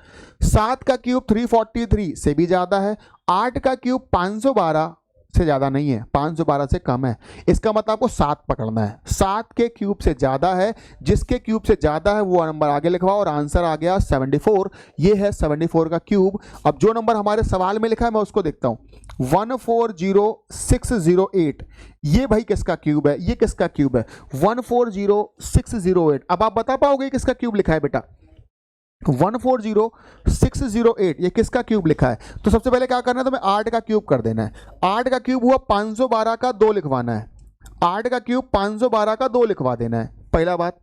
7 का क्यूब 343 से भी ज्यादा है। 8 का क्यूब 512 से ज्यादा नहीं है, 512 से कम है। इसका मतलब आपको 7 पकड़ना है, 7 के क्यूब से ज्यादा है, जिसके क्यूब से ज्यादा है वो नंबर आगे लिखवाओ, और आंसर आ गया 74। ये है 74 का क्यूब। अब जो नंबर हमारे सवाल में लिखा है मैं उसको देखता हूं, 140608, ये भाई किसका क्यूब है, ये किसका क्यूब है, 140608। अब आप बता पाओगे किसका क्यूब लिखा है बेटा, 140608, ये किसका क्यूब लिखा है। तो सबसे पहले क्या करना है, तो मैं 8 का क्यूब कर देना है। 8 का क्यूब हुआ 512 का 2 लिखवाना है, 8 का क्यूब 512 का 2 लिखवा देना है, पहला बात।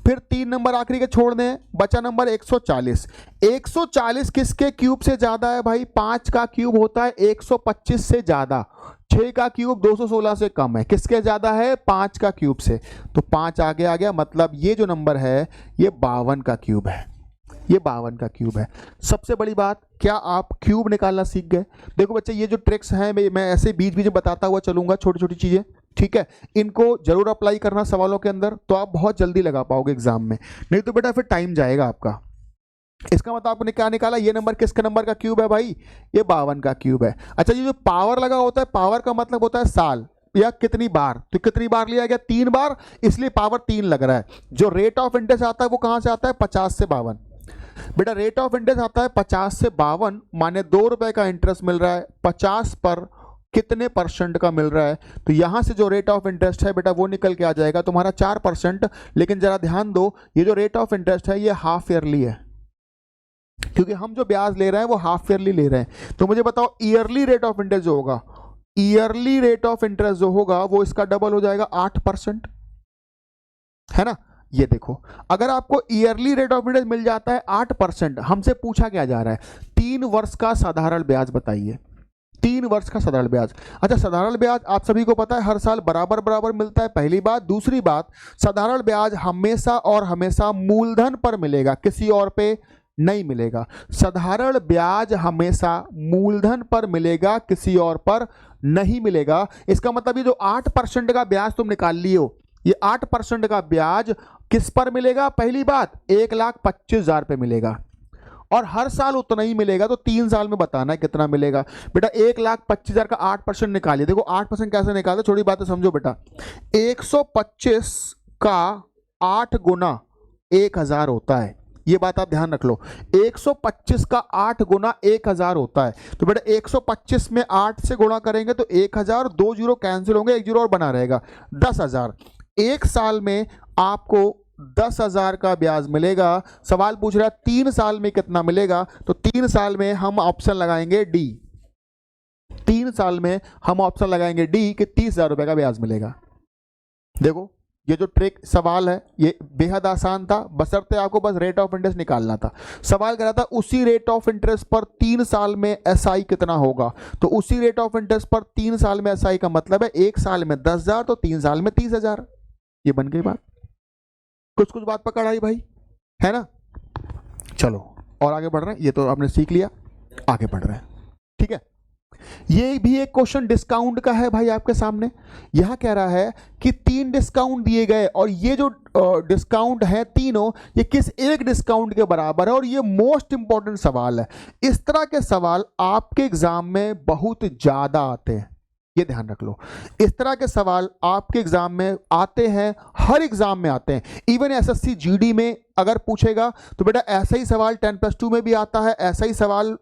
फिर 3 नंबर आखिरी के छोड़ने हैं, बचा नंबर 140। 140 किसके क्यूब से ज्यादा है भाई, 5 का क्यूब होता है 125 से ज्यादा, 6 का क्यूब 216 से कम है, किसके ज्यादा है, 5 का क्यूब से। तो 5 आगे आ गया, मतलब ये जो नंबर है ये 52 का क्यूब है, ये 52 का क्यूब है। सबसे बड़ी बात, क्या आप क्यूब निकालना सीख गए। देखो बच्चे, ये जो ट्रिक्स हैं मैं ऐसे बीच बीच में बताता हुआ चलूंगा, छोटी छोटी चीजें, ठीक है। इनको जरूर अप्लाई करना सवालों के अंदर, तो आप बहुत जल्दी लगा पाओगे एग्जाम में, नहीं तो बेटा फिर टाइम जाएगा आपका। इसका मतलब आपने क्या निकाला, ये नंबर किसका नंबर का क्यूब है भाई, ये 52 का क्यूब है। अच्छा, ये जो पावर लगा होता है, पावर का मतलब होता है साल या कितनी बार, तो कितनी बार लिया गया, 3 बार, इसलिए पावर 3 लग रहा है। जो रेट ऑफ इंटरेस्ट आता है वो कहां से आता है, 50 से 52। बेटा रेट ऑफ इंटरेस्ट आता है 50 से 52, माने 2 रुपए का इंटरेस्ट मिल रहा है, 50 पर कितने परसेंट का मिल रहा है। तो यहां से जो रेट ऑफ इंटरेस्ट है बेटा वो निकल के आ जाएगा तुम्हारा 4%। लेकिन जरा ध्यान दो, ये जो रेट ऑफ इंटरेस्ट है ये हाफ ईयरली है, क्योंकि हम जो ब्याज ले रहे हैं वो हाफ ईयरली ले रहे हैं। तो मुझे बताओ ईयरली रेट ऑफ इंटरेस्ट जो होगा, ईयरली रेट ऑफ इंटरेस्ट जो होगा वो इसका डबल हो जाएगा, 8%, है ना। ये देखो, अगर आपको ईयरली रेट ऑफ इंटरेस्ट मिल जाता है 8%, हमसे पूछा क्या जा रहा है, 3 वर्ष का साधारण ब्याज बताइए, 3 वर्ष का साधारण ब्याज। अच्छा, साधारण ब्याज आप सभी को पता है हर साल बराबर बराबर मिलता है, पहली बात। दूसरी बात, साधारण ब्याज हमेशा और हमेशा मूलधन पर मिलेगा, किसी और पे नहीं मिलेगा। साधारण ब्याज हमेशा मूलधन पर मिलेगा, किसी और पर नहीं मिलेगा। इसका मतलब ये जो 8% का ब्याज तुम निकाल लियो, ये 8% का ब्याज किस पर मिलेगा? पहली बात 1,25,000 पे मिलेगा, और हर साल उतना ही मिलेगा। तो 3 साल में बताना है कितना मिलेगा। बेटा 1,25,000 का 8% निकालिए। देखो 8% कैसे निकालते, छोटी बातें समझो बेटा। 125 का 8 गुना 1,000 होता है, ये बात आप ध्यान रख लो। 125 का 8 गुना 1,000 होता है। तो बेटा 125 में 8 से गुणा करेंगे तो 1,000, 2 जीरो कैंसिल होंगे, 1 जीरो और बना रहेगा, 10,000। एक साल में आपको 10,000 का ब्याज मिलेगा। सवाल पूछ रहा है 3 साल में कितना मिलेगा, तो 3 साल में हम ऑप्शन लगाएंगे डी। 3 साल में हम ऑप्शन लगाएंगे डी कि 30,000 रुपए का ब्याज मिलेगा। देखो ये जो ट्रिक सवाल है ये बेहद आसान था, बशर्ते आपको बस रेट ऑफ इंटरेस्ट निकालना था। सवाल कर रहा था उसी रेट ऑफ इंटरेस्ट पर 3 साल में एसआई कितना होगा, तो उसी रेट ऑफ इंटरेस्ट पर 3 साल में एसआई का मतलब है 1 साल में 10,000 तो 3 साल में 30,000। ये बन गई बात। कुछ बात पकड़ आई भाई, है ना? चलो और आगे बढ़ रहे हैं, ये तो आपने सीख लिया, आगे बढ़ रहे हैं। ठीक है, ये भी एक क्वेश्चन डिस्काउंट का है भाई आपके सामने। यह कह रहा है कि 3 डिस्काउंट दिए गए और ये जो डिस्काउंट है तीनों, ये किस एक डिस्काउंट के बराबर है, और ये मोस्ट इंपॉर्टेंट सवाल है। इस तरह के सवाल आपके एग्जाम में बहुत ज्यादा आते हैं, ये ध्यान रख लो। इस तरह के सवाल आपके एग्जाम में आते हैं, हर एग्जाम में आते हैं। इवन एसएससी जीडी में अगर पूछेगा तो बेटा ऐसा ही सवाल 10+2 में भी आता है, ऐसा ही सवाल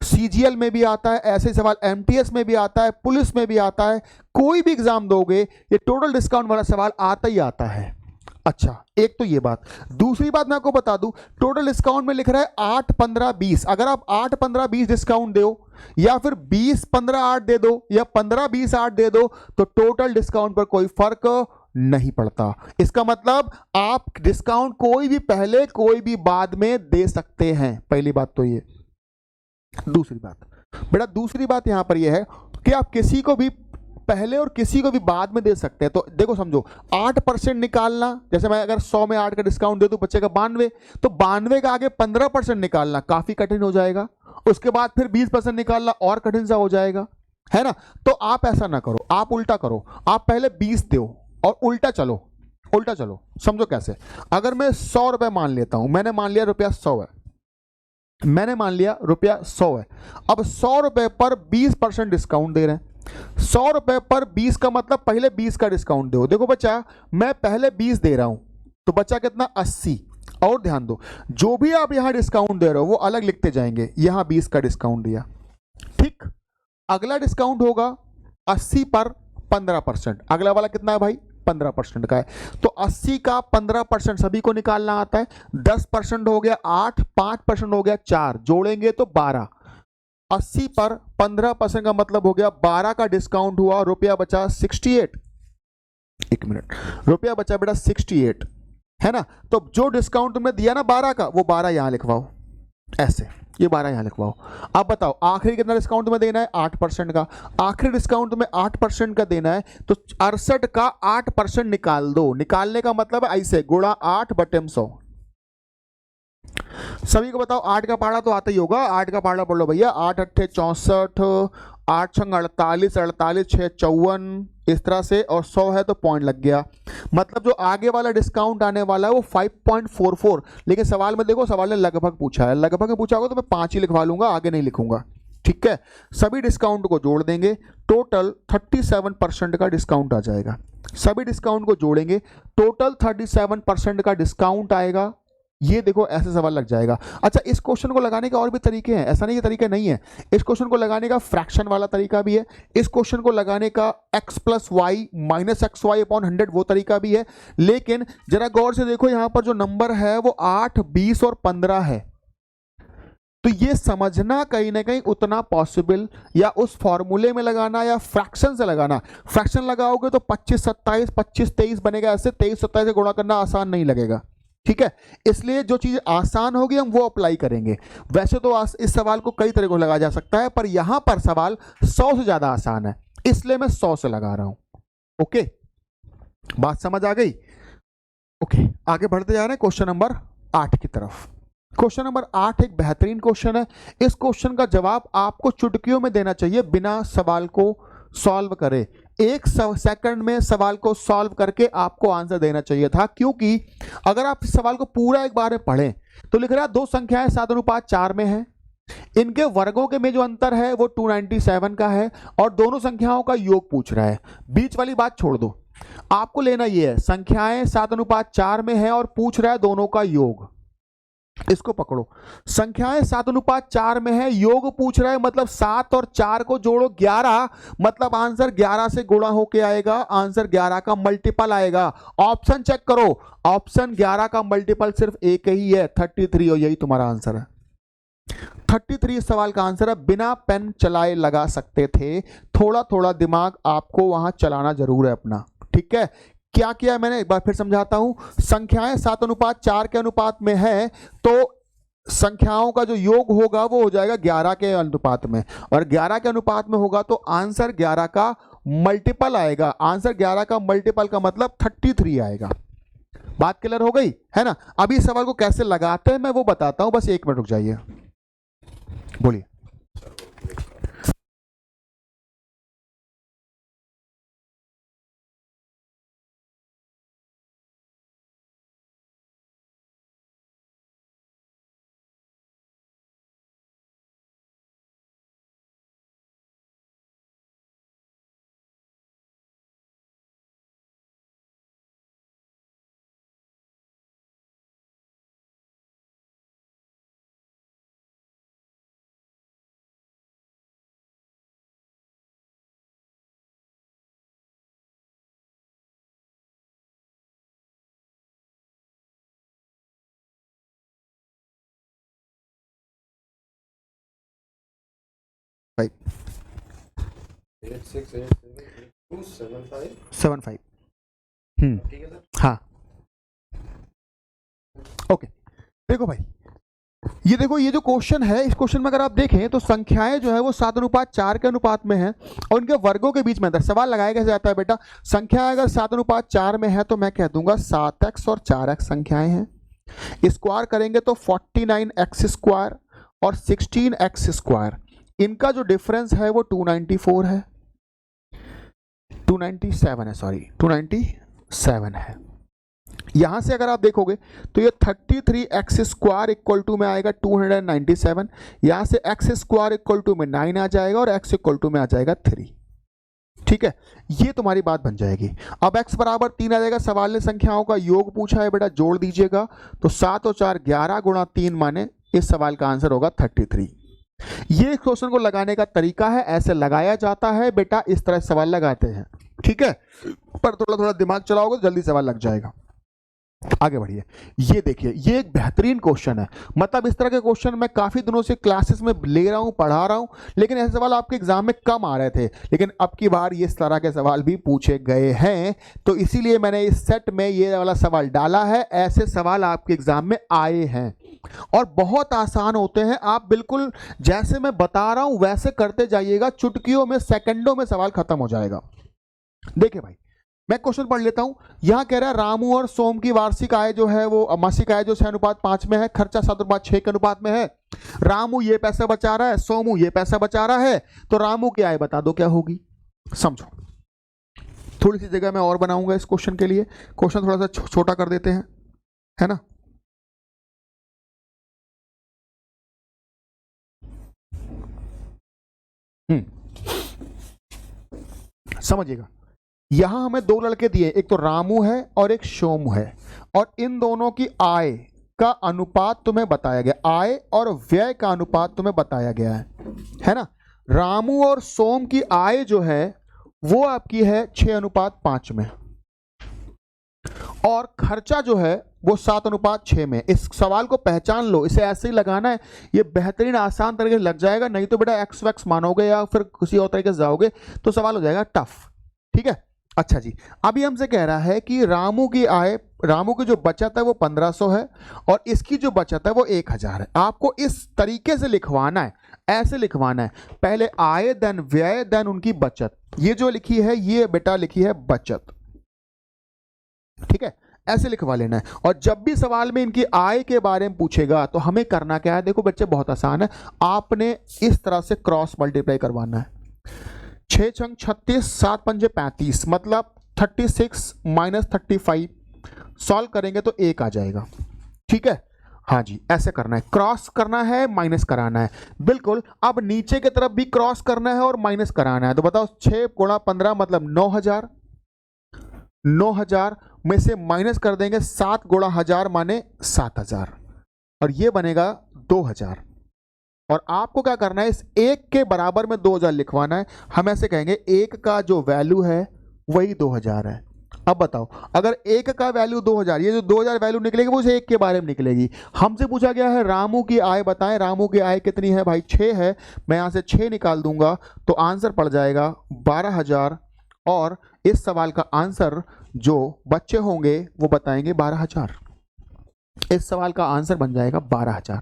सीजीएल में भी आता है, ऐसे ही सवाल एमटीएस में भी आता है, पुलिस में भी आता है। कोई भी एग्जाम दोगे ये टोटल डिस्काउंट वाला सवाल आता ही आता है। अच्छा, एक तो ये बात। दूसरी बात मैं आपको बता दूं, टोटल डिस्काउंट में लिख रहा है 8, 15, 20। अगर आप 8, 15, 20 डिस्काउंट दो, या फिर 20, 15, 8 दे दो, या 15, 20, 8 दे दो, तो टोटल डिस्काउंट पर कोई फर्क नहीं पड़ता। इसका मतलब आप डिस्काउंट कोई भी पहले कोई भी बाद में दे सकते हैं, पहली बात तो ये। दूसरी बात बेटा, दूसरी बात यहां पर यह है कि आप किसी को भी पहले और किसी को भी बाद में दे सकते हैं। तो देखो समझो, 8% निकालना, जैसे मैं अगर 100 में 8 का डिस्काउंट दे दूं, बचेगा 92, तो 92 का आगे 15% निकालना काफी कठिन हो जाएगा। उसके बाद फिर 20% निकालना और कठिन सा हो जाएगा, है ना? तो आप ऐसा ना करो, आप उल्टा करो। आप पहले 20 दो और उल्टा चलो, उल्टा चलो। समझो कैसे, अगर मैं 100 रुपए मान लेता हूं, मैंने मान लिया रुपया 100 है, मैंने मान लिया रुपया 100 है। अब 100 रुपए पर 20% डिस्काउंट दे रहे हैं। 100 रुपए पर 20 का मतलब पहले 20 का डिस्काउंट दो। देखो बच्चा, मैं पहले 20 दे रहा हूं, तो बच्चा कितना? 80। और ध्यान दो, जो भी आप यहां डिस्काउंट दे रहे हो वो अलग लिखते जाएंगे। यहां 20 का डिस्काउंट दिया, ठीक। अगला डिस्काउंट होगा 80 पर 15%। अगला वाला कितना है भाई? 15% का है। तो 80 का 15% सभी को निकालना आता है। 10% हो गया 8, 5% हो गया 4, जोड़ेंगे तो 12। 80 पर 15% का मतलब हो गया 12 का डिस्काउंट हुआ, रुपया बचा 68। एक मिनट, रुपया बचा बेटा 68, है ना? तो जो डिस्काउंट तुमने दिया ना 12 का, वो 12 यहां लिखवाओ, ऐसे ये 12 यहां लिखवाओ। अब बताओ आखिरी कितना डिस्काउंट तुम्हें देना है? 8% का। आखिरी डिस्काउंट तुम्हें 8% का देना है, तो 68 का 8% निकाल दो। निकालने का मतलब है ऐसे, गुणा 8/100। सभी को बताओ 8 का पहाड़ा तो आता ही होगा। 8 का पहाड़ा पढ़ लो भैया। 8 अट्ठे 64, 8 छंग 48, 48 6 54, इस तरह से, और 100 है तो पॉइंट लग गया। मतलब जो आगे वाला डिस्काउंट आने वाला है वो 5.44। लेकिन सवाल में देखो, सवाल ने लगभग पूछा है, लगभग में पूछा होगा तो मैं 5 ही लिखवा लूंगा, आगे नहीं लिखूंगा, ठीक है? सभी डिस्काउंट को जोड़ देंगे, टोटल 37% का डिस्काउंट आ जाएगा। सभी डिस्काउंट को जोड़ेंगे, टोटल 37% का डिस्काउंट आएगा। ये देखो ऐसे सवाल लग जाएगा। अच्छा, इस क्वेश्चन को लगाने के और भी तरीके हैं, ऐसा नहीं कि तरीके नहीं है। इस क्वेश्चन को लगाने का फ्रैक्शन वाला तरीका भी है। इस क्वेश्चन को लगाने का x + y - xy/100 वो तरीका भी है। लेकिन जरा गौर से देखो, यहां पर जो नंबर है वो 8, 20 और 15 है। तो ये समझना कहीं ना कहीं उतना पॉसिबल, या उस फॉर्मूले में लगाना या फ्रैक्शन से लगाना। फ्रैक्शन लगाओगे तो 25, 27, 25, 23 बनेगा। ऐसे 23, 27 से गुणा करना आसान नहीं लगेगा, ठीक है? इसलिए जो चीज आसान होगी हम वो अप्लाई करेंगे। वैसे तो इस सवाल को कई तरीकों से लगाया जा सकता है, पर यहां पर सवाल 100 से ज्यादा आसान है, इसलिए मैं 100 से लगा रहा हूं। ओके, बात समझ आ गई? ओके, आगे बढ़ते जा रहे हैं क्वेश्चन नंबर 8 की तरफ। क्वेश्चन नंबर 8 एक बेहतरीन क्वेश्चन है। इस क्वेश्चन का जवाब आपको चुटकियों में देना चाहिए, बिना सवाल को सॉल्व करे। एक सेकंड में सवाल को सॉल्व करके आपको आंसर देना चाहिए था, क्योंकि अगर आप इस सवाल को पूरा एक बार में पढ़ें तो लिख रहा है दो संख्याएं 7:4 में है, इनके वर्गों के में जो अंतर है वो 297 का है और दोनों संख्याओं का योग पूछ रहा है। बीच वाली बात छोड़ दो, आपको लेना ये है संख्याएं 7:4 में है और पूछ रहा है दोनों का योग। इसको पकड़ो, संख्याएं 7:4 में है, योग पूछ रहा है, मतलब 7 और 4 को जोड़ो 11, मतलब आंसर 11 से गुणा होके आएगा, आंसर 11 का मल्टीपल आएगा। ऑप्शन चेक करो, ऑप्शन 11 का मल्टीपल सिर्फ एक ही है, 33, और यही तुम्हारा आंसर है। 33 इस सवाल का आंसर है। बिना पेन चलाए लगा सकते थे, थोड़ा थोड़ा दिमाग आपको वहां चलाना जरूर है अपना, ठीक है। क्या किया मैंने, एक बार फिर समझाता हूं। संख्याएं 7:4 के अनुपात में है तो संख्याओं का जो योग होगा वो हो जाएगा 11 के अनुपात में, और 11 के अनुपात में होगा तो आंसर 11 का मल्टीपल आएगा। आंसर 11 का मल्टीपल का मतलब 33 आएगा। बात क्लियर हो गई है ना। अभी इस सवाल को कैसे लगाते हैं मैं वो बताता हूं, बस 1 मिनट रुक जाइए, बोलिए। भाई 86875275 हाँ ओके। देखो भाई, ये देखो, ये जो क्वेश्चन है, इस क्वेश्चन में अगर आप देखें तो संख्याएं जो है वो 7:4 के अनुपात में है और उनके वर्गों के बीच में अंतर। सवाल लगाया कैसे जाता है बेटा, संख्या अगर 7:4 में है तो मैं कह दूंगा 7x और 4x संख्याएं हैं, स्क्वायर करेंगे तो 49x स्क्वायर और 16x स्क्वायर, इनका जो डिफरेंस है वो 294 है, 297 है, सॉरी 297 है। यहां से अगर आप देखोगे तो ये 33x स्क्वायर इक्वल टू में आएगा 297, यहां से x स्क्वायर इक्वल टू में 9 आ जाएगा और x इक्वल टू में आ जाएगा 3, ठीक है। ये तुम्हारी बात बन जाएगी। अब x बराबर 3 आ जाएगा। सवाल ने संख्याओं का योग पूछा है बेटा, जोड़ दीजिएगा तो 7 और 4 11 गुणा 3 माने इस सवाल का आंसर होगा 33। ये क्वेश्चन को लगाने का तरीका है, ऐसे लगाया जाता है बेटा, इस तरह सवाल लगाते हैं, ठीक है। पर थोड़ा थोड़ा दिमाग चलाओगे तो जल्दी सवाल लग जाएगा। आगे बढ़िए, ये देखिए, ये एक बेहतरीन क्वेश्चन है। मतलब इस तरह के क्वेश्चन मैं काफी दिनों से क्लासेस में ले रहा हूं, पढ़ा रहा हूं, लेकिन ऐसे सवाल आपके एग्जाम में कम आ रहे थे, लेकिन अब की बार ये इस तरह के सवाल भी पूछे गए हैं, तो इसीलिए मैंने इस सेट में ये वाला सवाल डाला है। ऐसे सवाल आपके एग्जाम में आए हैं और बहुत आसान होते हैं। आप बिल्कुल जैसे मैं बता रहा हूं वैसे करते जाइएगा, चुटकियों में, सेकंडों में सवाल खत्म हो जाएगा। देखिए भाई, मैं क्वेश्चन पढ़ लेता हूं। यहां कह रहा है रामू और सोम की वार्षिक आय जो है वो मासिक आय जो 6:5 में है, खर्चा 7:6 के अनुपात में है। रामू ये पैसा बचा रहा है, सोमू ये पैसा बचा रहा है, तो रामू की आय बता दो क्या होगी। समझो, थोड़ी सी जगह मैं और बनाऊंगा इस क्वेश्चन के लिए, क्वेश्चन थोड़ा सा छोटा कर देते हैं, है ना। समझिएगा, यहां हमें दो लड़के दिए, एक तो रामू है और एक सोमू है, और इन दोनों की आय का अनुपात तुम्हें बताया गया, आय और व्यय का अनुपात तुम्हें बताया गया है ना। रामू और सोम की आय जो है वो आपकी है 6:5 में, और खर्चा जो है वो 7:6 में। इस सवाल को पहचान लो, इसे ऐसे ही लगाना है, ये बेहतरीन आसान तरीके से लग जाएगा। नहीं तो बेटा एक्स वैक्स मानोगे या फिर किसी और तरीके से जाओगे तो सवाल हो जाएगा टफ, ठीक है। अच्छा जी, अभी हमसे कह रहा है कि रामू की आय, रामू की जो बचत है वो 1500 है और इसकी जो बचत है वो 1000 है। आपको इस तरीके से लिखवाना है, ऐसे लिखवाना है, पहले आय देन व्यय देन उनकी बचत। ये जो लिखी है ये बेटा लिखी है बचत, ठीक है, ऐसे लिखवा लेना है। और जब भी सवाल में इनकी आय के बारे में पूछेगा तो हमें करना क्या है, देखो बच्चे बहुत आसान है, आपने इस तरह से क्रॉस मल्टीप्लाई करवाना है। 6 छंग 36, 7 पंजे 35, मतलब 36 माइनस 35 सॉल्व करेंगे तो 1 आ जाएगा। ठीक है, हाँ जी, ऐसे करना है, क्रॉस करना है, माइनस कराना है, बिल्कुल। अब नीचे की तरफ भी क्रॉस करना है और माइनस कराना है, तो बताओ 6 गुणा 15 मतलब 9000, 9000 में से माइनस कर देंगे 7 गुणा 1000 माने 7000, और ये बनेगा 2000। और आपको क्या करना है, इस 1 के बराबर में 2000 लिखवाना है। हम ऐसे कहेंगे 1 का जो वैल्यू है वही 2000 है। अब बताओ, अगर 1 का वैल्यू 2000, ये जो 2000 वैल्यू निकलेगी वो उसे 1 के बारे में निकलेगी। हमसे पूछा गया है रामू की आय बताएं, रामू की आय कितनी है भाई, 6 है। मैं यहां से 6 निकाल दूंगा तो आंसर पड़ जाएगा 12000, और इस सवाल का आंसर जो बच्चे होंगे वो बताएंगे 12000। इस सवाल का आंसर बन जाएगा 12000।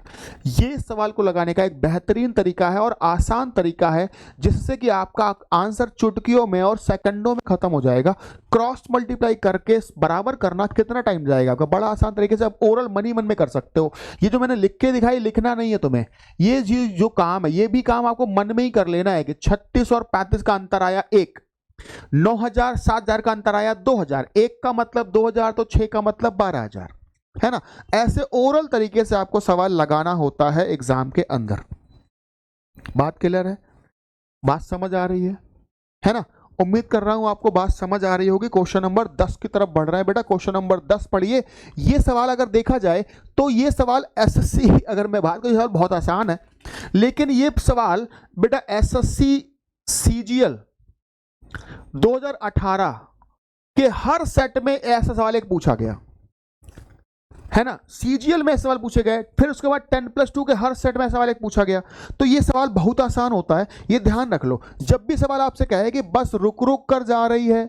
ये सवाल को लगाने का एक बेहतरीन तरीका है और आसान तरीका है, जिससे कि आपका आंसर चुटकियों में और सेकंडों में खत्म हो जाएगा। क्रॉस मल्टीप्लाई करके बराबर करना कितना टाइम जाएगा आपका, बड़ा आसान तरीके से आप ओरल मनी मन में कर सकते हो। ये जो मैंने लिख के दिखाई, लिखना नहीं है तुम्हें, ये जो काम है ये भी काम आपको मन में ही कर लेना है कि 36 और 35 का अंतर आया 1, 9000 7000 का अंतर आया 2000, 1 का मतलब 2000 तो 6 का मतलब 12000, है ना। ऐसे ओरल तरीके से आपको सवाल लगाना होता है एग्जाम के अंदर। बात क्लियर है, बात समझ आ रही है ना। उम्मीद कर रहा हूं आपको बात समझ आ रही होगी। क्वेश्चन नंबर 10 की तरफ बढ़ रहा है बेटा, क्वेश्चन नंबर 10 पढ़िए। ये सवाल अगर देखा जाए तो ये सवाल एसएससी, अगर मैं बात करूं, सवाल बहुत आसान है, लेकिन ये सवाल बेटा एसएससी सीजीएल 2018 के हर सेट में ऐसा सवाल एक पूछा गया है ना। सीजीएल में सवाल पूछे गए, फिर उसके बाद 10+2 के हर सेट में सवाल एक पूछा गया। तो ये सवाल बहुत आसान होता है, ये ध्यान रख लो। जब भी सवाल आपसे कहे कि बस रुक रुक कर जा रही है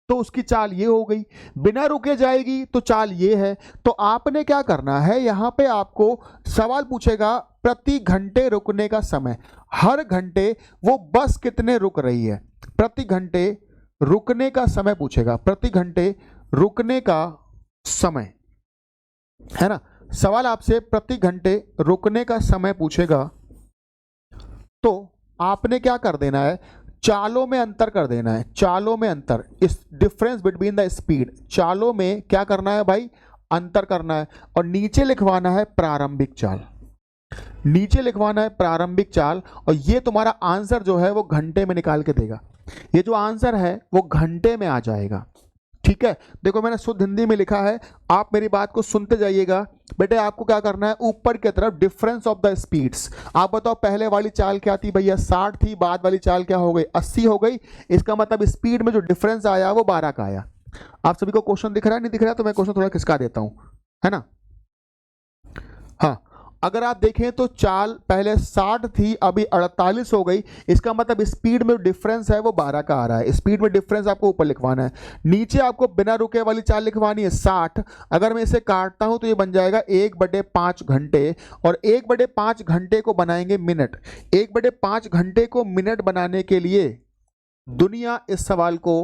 तो उसकी चाल ये हो गई, बिना रुके जाएगी तो चाल ये है। तो आपने क्या करना है, यहां पे आपको सवाल पूछेगा प्रति घंटे रुकने का समय, हर घंटे वो बस कितने रुक रही है, प्रति घंटे रुकने का समय पूछेगा, प्रति घंटे रुकने का समय, है ना। सवाल आपसे प्रति घंटे रुकने का समय पूछेगा तो आपने क्या कर देना है, चालों में अंतर कर देना है, चालों में अंतर, इस डिफरेंस बिटवीन द स्पीड, चालों में क्या करना है भाई, अंतर करना है। और नीचे लिखवाना है प्रारंभिक चाल, नीचे लिखवाना है प्रारंभिक चाल। और ये तुम्हारा आंसर जो है वो घंटे में निकाल के देगा, ये जो आंसर है वो घंटे में आ जाएगा। ठीक है, देखो मैंने शुद्ध हिंदी में लिखा है, आप मेरी बात को सुनते जाइएगा। बेटे आपको क्या करना है, ऊपर की तरफ डिफरेंस ऑफ द स्पीड्स, आप बताओ पहले वाली चाल क्या थी भैया, 60 थी, बाद वाली चाल क्या हो गई, 80 हो गई। इसका मतलब स्पीड में जो डिफरेंस आया वो 12 का आया। आप सभी को क्वेश्चन दिख रहा है, नहीं दिख रहा है तो मैं क्वेश्चन थोड़ा खिसका देता हूं, है ना। हाँ, अगर आप देखें तो चाल पहले 60 थी, अभी 48 हो गई। इसका मतलब स्पीड में डिफरेंस है वो 12 का आ रहा है। स्पीड में डिफरेंस आपको ऊपर लिखवाना है, नीचे आपको बिना रुके वाली चाल लिखवानी है 60। अगर मैं इसे काटता हूं तो ये बन जाएगा 1/5 घंटे, और 1/5 घंटे को बनाएंगे मिनट। 1/5 घंटे को मिनट बनाने के लिए दुनिया इस सवाल को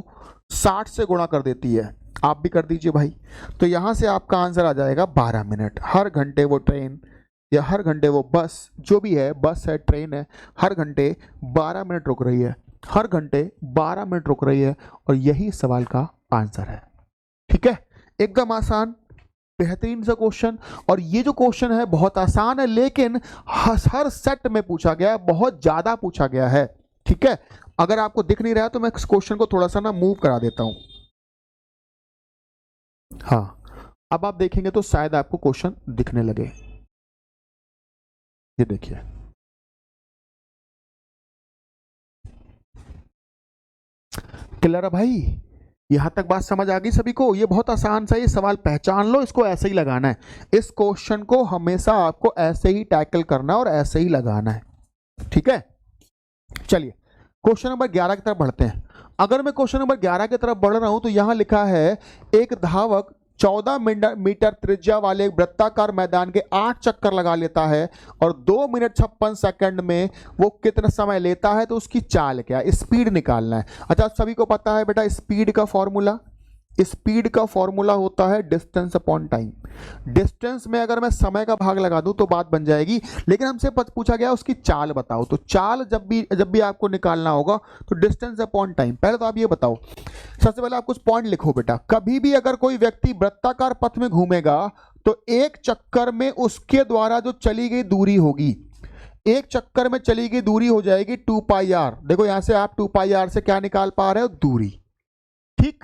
60 से गुणा कर देती है, आप भी कर दीजिए भाई। तो यहां से आपका आंसर आ जाएगा 12 मिनट। हर घंटे वो ट्रेन या हर घंटे वो बस, जो भी है, बस है ट्रेन है, हर घंटे 12 मिनट रुक रही है, हर घंटे 12 मिनट रुक रही है, और यही सवाल का आंसर है। ठीक है, एकदम आसान बेहतरीन सा क्वेश्चन। और ये जो क्वेश्चन है बहुत आसान है, लेकिन हर सेट में पूछा गया है, बहुत ज्यादा पूछा गया है। ठीक है, अगर आपको दिख नहीं रहा तो मैं इस क्वेश्चन को थोड़ा सा ना मूव करा देता हूं। हाँ, अब आप देखेंगे तो शायद आपको क्वेश्चन दिखने लगे। ये देखिए, क्लियर है भाई, यहां तक बात समझ आ गई सभी को। ये बहुत आसान सा ये सवाल, पहचान लो, इसको ऐसे ही लगाना है। इस क्वेश्चन को हमेशा आपको ऐसे ही टैकल करना है और ऐसे ही लगाना है। ठीक है, चलिए क्वेश्चन नंबर 11 की तरफ बढ़ते हैं। अगर मैं क्वेश्चन नंबर 11 की तरफ बढ़ रहा हूं तो यहां लिखा है एक धावक 14 मीटर त्रिज्या वाले वृत्ताकार मैदान के 8 चक्कर लगा लेता है और 2 मिनट 56 सेकंड में वो कितना समय लेता है, तो उसकी चाल क्या है, स्पीड निकालना है। अच्छा, सभी को पता है बेटा स्पीड का फॉर्मूला, स्पीड का फॉर्मूला होता है डिस्टेंस अपॉन टाइम। डिस्टेंस में अगर मैं समय का भाग लगा दूं तो बात बन जाएगी, लेकिन हमसे पूछा गया उसकी चाल बताओ, तो चाल जब भी आपको निकालना होगा तो डिस्टेंस अपॉन टाइम। पहले तो आप ये बताओ, सबसे पहले आप कुछ पॉइंट लिखो बेटा। कभी भी अगर कोई व्यक्ति वृत्ताकार पथ में घूमेगा तो एक चक्कर में उसके द्वारा जो चली गई दूरी होगी, एक चक्कर में चली गई दूरी हो जाएगी 2 पाई आर। देखो यहां से आप 2 पाई आर से क्या निकाल पा रहे हो, दूरी, ठीक।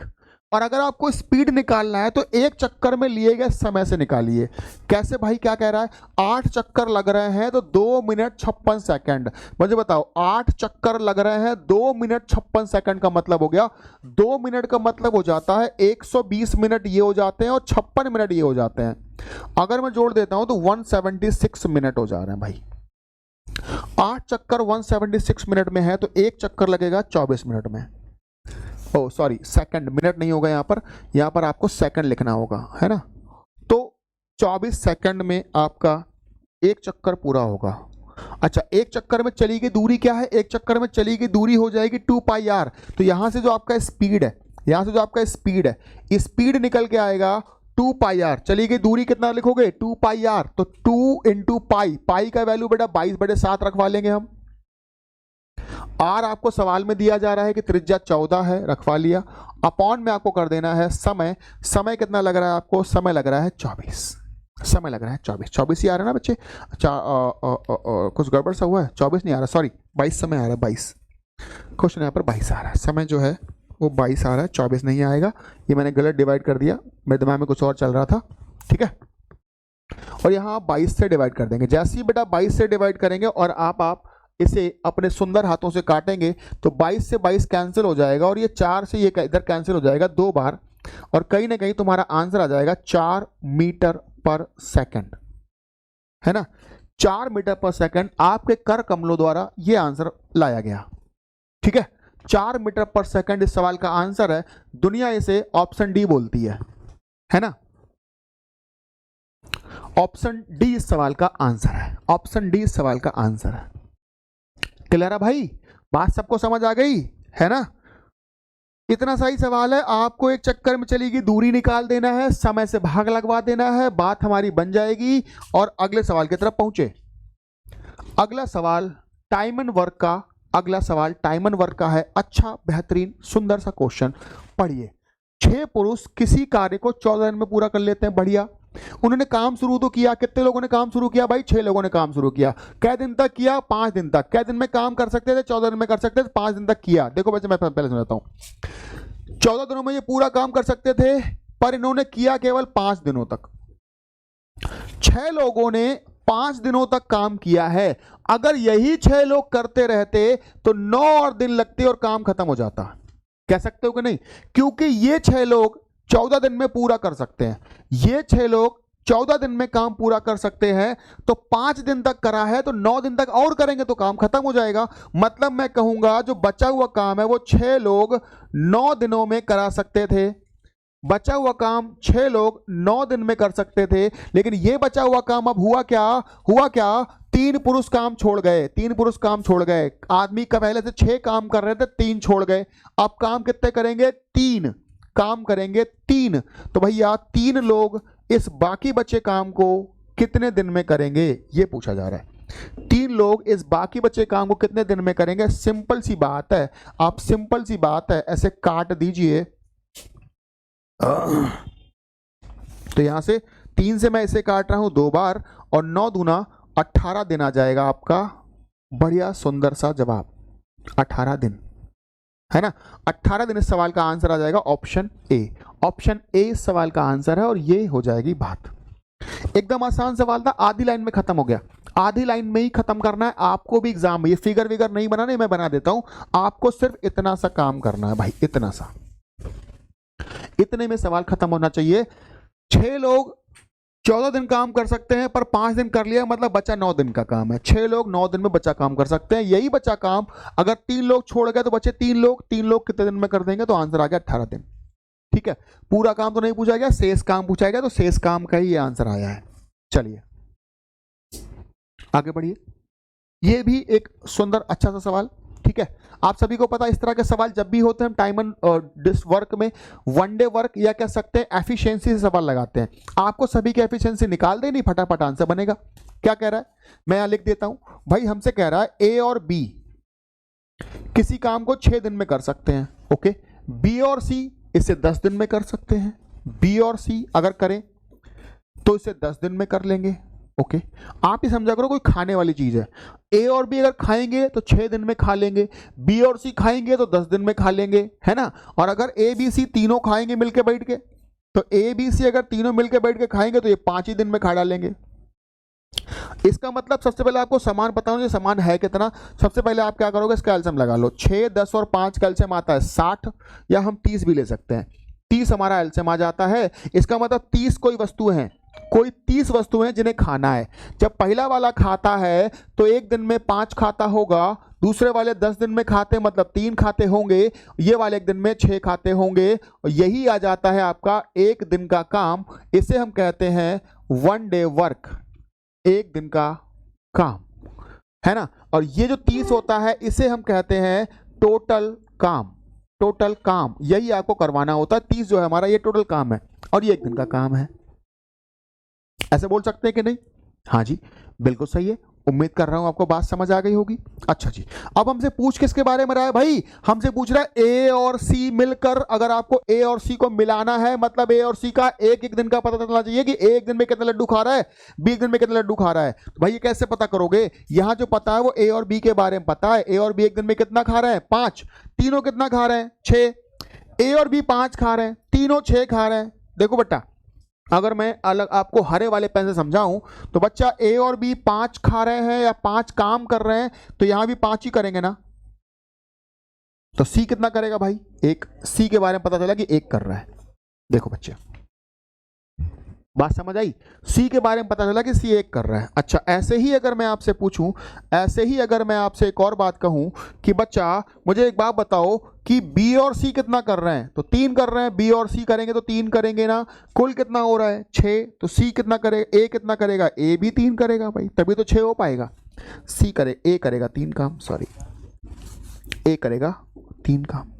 और अगर आपको स्पीड निकालना है तो एक चक्कर में लिए गए समय से निकालिए। कैसे भाई, क्या कह रहा है, 8 चक्कर लग रहे हैं तो 2 मिनट 56 सेकंड। मुझे बताओ 8 चक्कर लग रहे हैं 2 मिनट 56 सेकंड का मतलब हो गया, 2 मिनट का मतलब हो जाता है 120 मिनट ये हो जाते हैं और 56 मिनट ये हो जाते हैं। अगर मैं जोड़ देता हूं तो 176 मिनट हो जा रहे हैं भाई। 8 चक्कर 176 मिनट में है तो एक चक्कर लगेगा 24 मिनट में। ओ सॉरी, सेकंड, मिनट नहीं होगा यहां पर आपको सेकंड लिखना होगा, है ना। तो 24 सेकंड में आपका एक चक्कर पूरा होगा। अच्छा, एक चक्कर में चली गई दूरी क्या है, एक चक्कर में चली गई दूरी हो जाएगी 2 पाई आर। तो यहां से जो आपका स्पीड है, यहां से जो आपका स्पीड है, स्पीड निकल के आएगा 2 पाई आर। चली गई दूरी कितना लिखोगे, 2 पाई आर। तो 2 इंटू पाई, पाई का वैल्यू बेटा 22/7 रखवा लेंगे हम। आर आपको सवाल में दिया जा रहा है कि त्रिज्या 14 है, रखवा लिया। अपॉन में आपको कर देना है समय। समय कितना लग रहा है आपको, समय लग रहा है 24। समय लग रहा है 24 ही आ रहा है ना बच्चे। अच्छा कुछ गड़बड़ सा हुआ है, 24 नहीं आ रहा, सॉरी 22 समय आ रहा है, 22। क्वेश्चन यहाँ पर 22 आ रहा है, समय जो है वो 22 आ रहा है, 24 नहीं आएगा। ये मैंने गलत डिवाइड कर दिया, मेरे दिमाग में कुछ और चल रहा था, ठीक है। और यहाँ आप 22 से डिवाइड कर देंगे। जैसे ही बेटा 22 से डिवाइड करेंगे और आप इसे अपने सुंदर हाथों से काटेंगे तो 22 से 22 कैंसिल हो जाएगा और ये 4 से ये इधर कैंसिल हो जाएगा 2 बार, और कहीं ना कहीं तुम्हारा आंसर आ जाएगा 4 मीटर पर सेकंड, है ना। 4 मीटर पर सेकंड आपके कर कमलों द्वारा ये आंसर लाया गया, ठीक है। 4 मीटर पर सेकंड इस सवाल का आंसर है। दुनिया इसे ऑप्शन डी बोलती है ना। ऑप्शन डी इस सवाल का आंसर है, ऑप्शन डी इस सवाल का आंसर है। क्लियर है भाई, बात सबको समझ आ गई है ना। इतना सही सवाल है, आपको एक चक्कर में चली गई दूरी निकाल देना है, समय से भाग लगवा देना है, बात हमारी बन जाएगी। और अगले सवाल की तरफ पहुंचे। अगला सवाल टाइम एंड वर्क का, अगला सवाल टाइम एंड वर्क का है। अच्छा, बेहतरीन, सुंदर सा क्वेश्चन, पढ़िए। 6 पुरुष किसी कार्य को 14 दिन में पूरा कर लेते हैं, बढ़िया। उन्होंने काम शुरू तो किया, कितने लोगों ने काम शुरू किया भाई, 6 लोगों ने काम शुरू किया। कै दिन तक किया, 5 दिन तक। कै दिन में काम कर सकते थे, 14 दिन में कर सकते थे, 5 दिन तक किया। देखो बच्चे मैं पहले समझाता हूं, 14 दिनों में ये पूरा काम कर सकते थे, पर इन्होंने किया केवल 5 दिनों तक। 6 लोगों ने 5 दिनों तक काम किया है। अगर यही 6 लोग करते रहते तो 9 और दिन लगते और काम खत्म हो जाता। कह सकते हो कि नहीं, क्योंकि ये 6 लोग 14 दिन में पूरा कर सकते हैं, ये 6 लोग 14 दिन में काम पूरा कर सकते हैं, तो 5 दिन तक करा है तो 9 दिन तक और करेंगे तो काम खत्म हो जाएगा। मतलब मैं कहूंगा जो बचा हुआ काम है वो 6 लोग 9 दिनों में करा सकते थे। बचा हुआ काम 6 लोग 9 दिन में कर सकते थे, लेकिन ये बचा हुआ काम अब हुआ क्या, 3 पुरुष काम छोड़ गए, 3 पुरुष काम छोड़ गए। आदमी का पहले से 6 काम कर रहे थे, 3 छोड़ गए। अब काम कितने करेंगे, 3 काम करेंगे, 3। तो भैया 3 लोग इस बाकी बचे काम को कितने दिन में करेंगे, ये पूछा जा रहा है। 3 लोग इस बाकी बचे काम को कितने दिन में करेंगे। सिंपल सी बात है, आप सिंपल सी बात है ऐसे काट दीजिए। तो यहां से 3 से मैं इसे काट रहा हूं 2 बार, और 9 दूना 18 दिन आ जाएगा आपका। बढ़िया सुंदर सा जवाब, 18 दिन, है ना। 18 दिन इस सवाल का आंसर आ जाएगा, ऑप्शन ए। ऑप्शन ए इस सवाल का आंसर है, और ये हो जाएगी बात। एकदम आसान सवाल था, आधी लाइन में खत्म हो गया। आधी लाइन में ही खत्म करना है आपको भी एग्जाम में। ये फिगर विगर नहीं बनाने, मैं बना देता हूं, आपको सिर्फ इतना सा काम करना है भाई, इतना सा। इतने में सवाल खत्म होना चाहिए। 6 लोग 14 दिन काम कर सकते हैं, पर 5 दिन कर लिया, मतलब बचा 9 दिन का काम है। 6 लोग 9 दिन में बचा काम कर सकते हैं। यही बचा काम अगर 3 लोग छोड़ गए तो बचे 3 लोग। 3 लोग कितने दिन में कर देंगे, तो आंसर आ गया 18 दिन। ठीक है, पूरा काम तो नहीं पूछा गया, शेष काम पूछा गया, तो शेष काम का ही ये आंसर आया है। चलिए आगे बढ़िए। ये भी एक सुंदर अच्छा सा सवाल, ठीक है, आप सभी को पता है इस तरह के सवाल जब भी होते हैं हम टाइम एंड डिस वर्क में वन डे वर्क या कह सकते हैं एफिशिएंसी से सवाल लगाते हैं। आपको सभी की एफिशिएंसी निकाल देनी, फटाफट आंसर बनेगा। क्या कह रहा है, मैं यहां लिख देता हूं भाई, हमसे कह रहा है ए और बी किसी काम को 6 दिन में कर सकते हैं, ओके। बी और सी इसे 10 दिन में कर सकते हैं। बी और सी अगर करें तो इसे 10 दिन में कर लेंगे, ओके। आप ही समझा करो कोई खाने वाली चीज है, ए और बी अगर खाएंगे तो 6 दिन में खा लेंगे, बी और सी खाएंगे तो 10 दिन में खा लेंगे, है ना। और अगर ए बी सी तीनों खाएंगे मिलके बैठ के, तो ए बी सी अगर तीनों मिलके बैठ के खाएंगे तो ये 5 ही दिन में खा डालेंगे। इसका मतलब सबसे पहले आपको समान बताऊं ये समान है कितना। सबसे पहले आप क्या करोगे, इसका एलसीएम लगा लो। 6, 10 और 5 का एलसीएम आता है 60, या हम 30 भी ले सकते हैं। 30 हमारा एलसीएम आ जाता है। इसका मतलब 30 कोई वस्तु है, कोई 30 वस्तुएं जिन्हें खाना है। जब पहला वाला खाता है तो एक दिन में 5 खाता होगा, दूसरे वाले 10 दिन में खाते मतलब 3 खाते होंगे, ये वाले एक दिन में 6 खाते होंगे। और यही आ जाता है आपका एक दिन का काम। इसे हम कहते हैं वन डे वर्क, एक दिन का काम, है ना। और ये जो 30 होता है इसे हम कहते हैं टोटल काम। टोटल काम यही आपको करवाना होता है। 30 जो है हमारा ये टोटल काम है और ये एक दिन का काम है। ऐसे बोल सकते हैं कि नहीं? हाँ जी, बिल्कुल सही है। उम्मीद कर रहा हूं आपको बात समझ आ गई होगी। अच्छा जी, अब हमसे पूछ किसके बारे में रहा है भाई, हमसे पूछ रहा है ए और सी मिलकर, अगर आपको ए और सी को मिलाना है मतलब ए और सी का एक एक दिन का पता चलना चाहिए कि ए एक दिन में कितने लड्डू खा रहा है, बी एक दिन में कितने लड्डू खा रहा है। तो भाई ये कैसे पता करोगे, यहां जो पता है वो ए और बी के बारे में पता है। ए और बी एक दिन में कितना खा रहे हैं, 5। तीनों कितना खा रहे हैं, 6। ए और बी 5 खा रहे हैं, तीनों 6 खा रहे हैं। देखो बेटा, अगर मैं अलग आपको हरे वाले पेन से समझाऊं तो बच्चा ए और बी 5 खा रहे हैं या 5 काम कर रहे हैं, तो यहां भी 5 ही करेंगे ना। तो सी कितना करेगा भाई, 1। सी के बारे में पता चला कि 1 कर रहा है। देखो बच्चे, बात समझ आई। सी के बारे में पता चला कि सी 1 कर रहा है। अच्छा, ऐसे ही अगर मैं आपसे पूछूं, ऐसे ही अगर मैं आपसे एक और बात कहूं कि बच्चा मुझे एक बात बताओ कि बी और सी कितना कर रहे हैं, तो 3 कर रहे हैं। बी और सी करेंगे तो 3 करेंगे ना। कुल कितना हो रहा है, 6। तो सी कितना करेगा, ए कितना करेगा, ए भी 3 करेगा भाई, तभी तो 6 हो पाएगा। सी करे, ए करेगा 3 काम, सॉरी, ए करेगा 3 काम।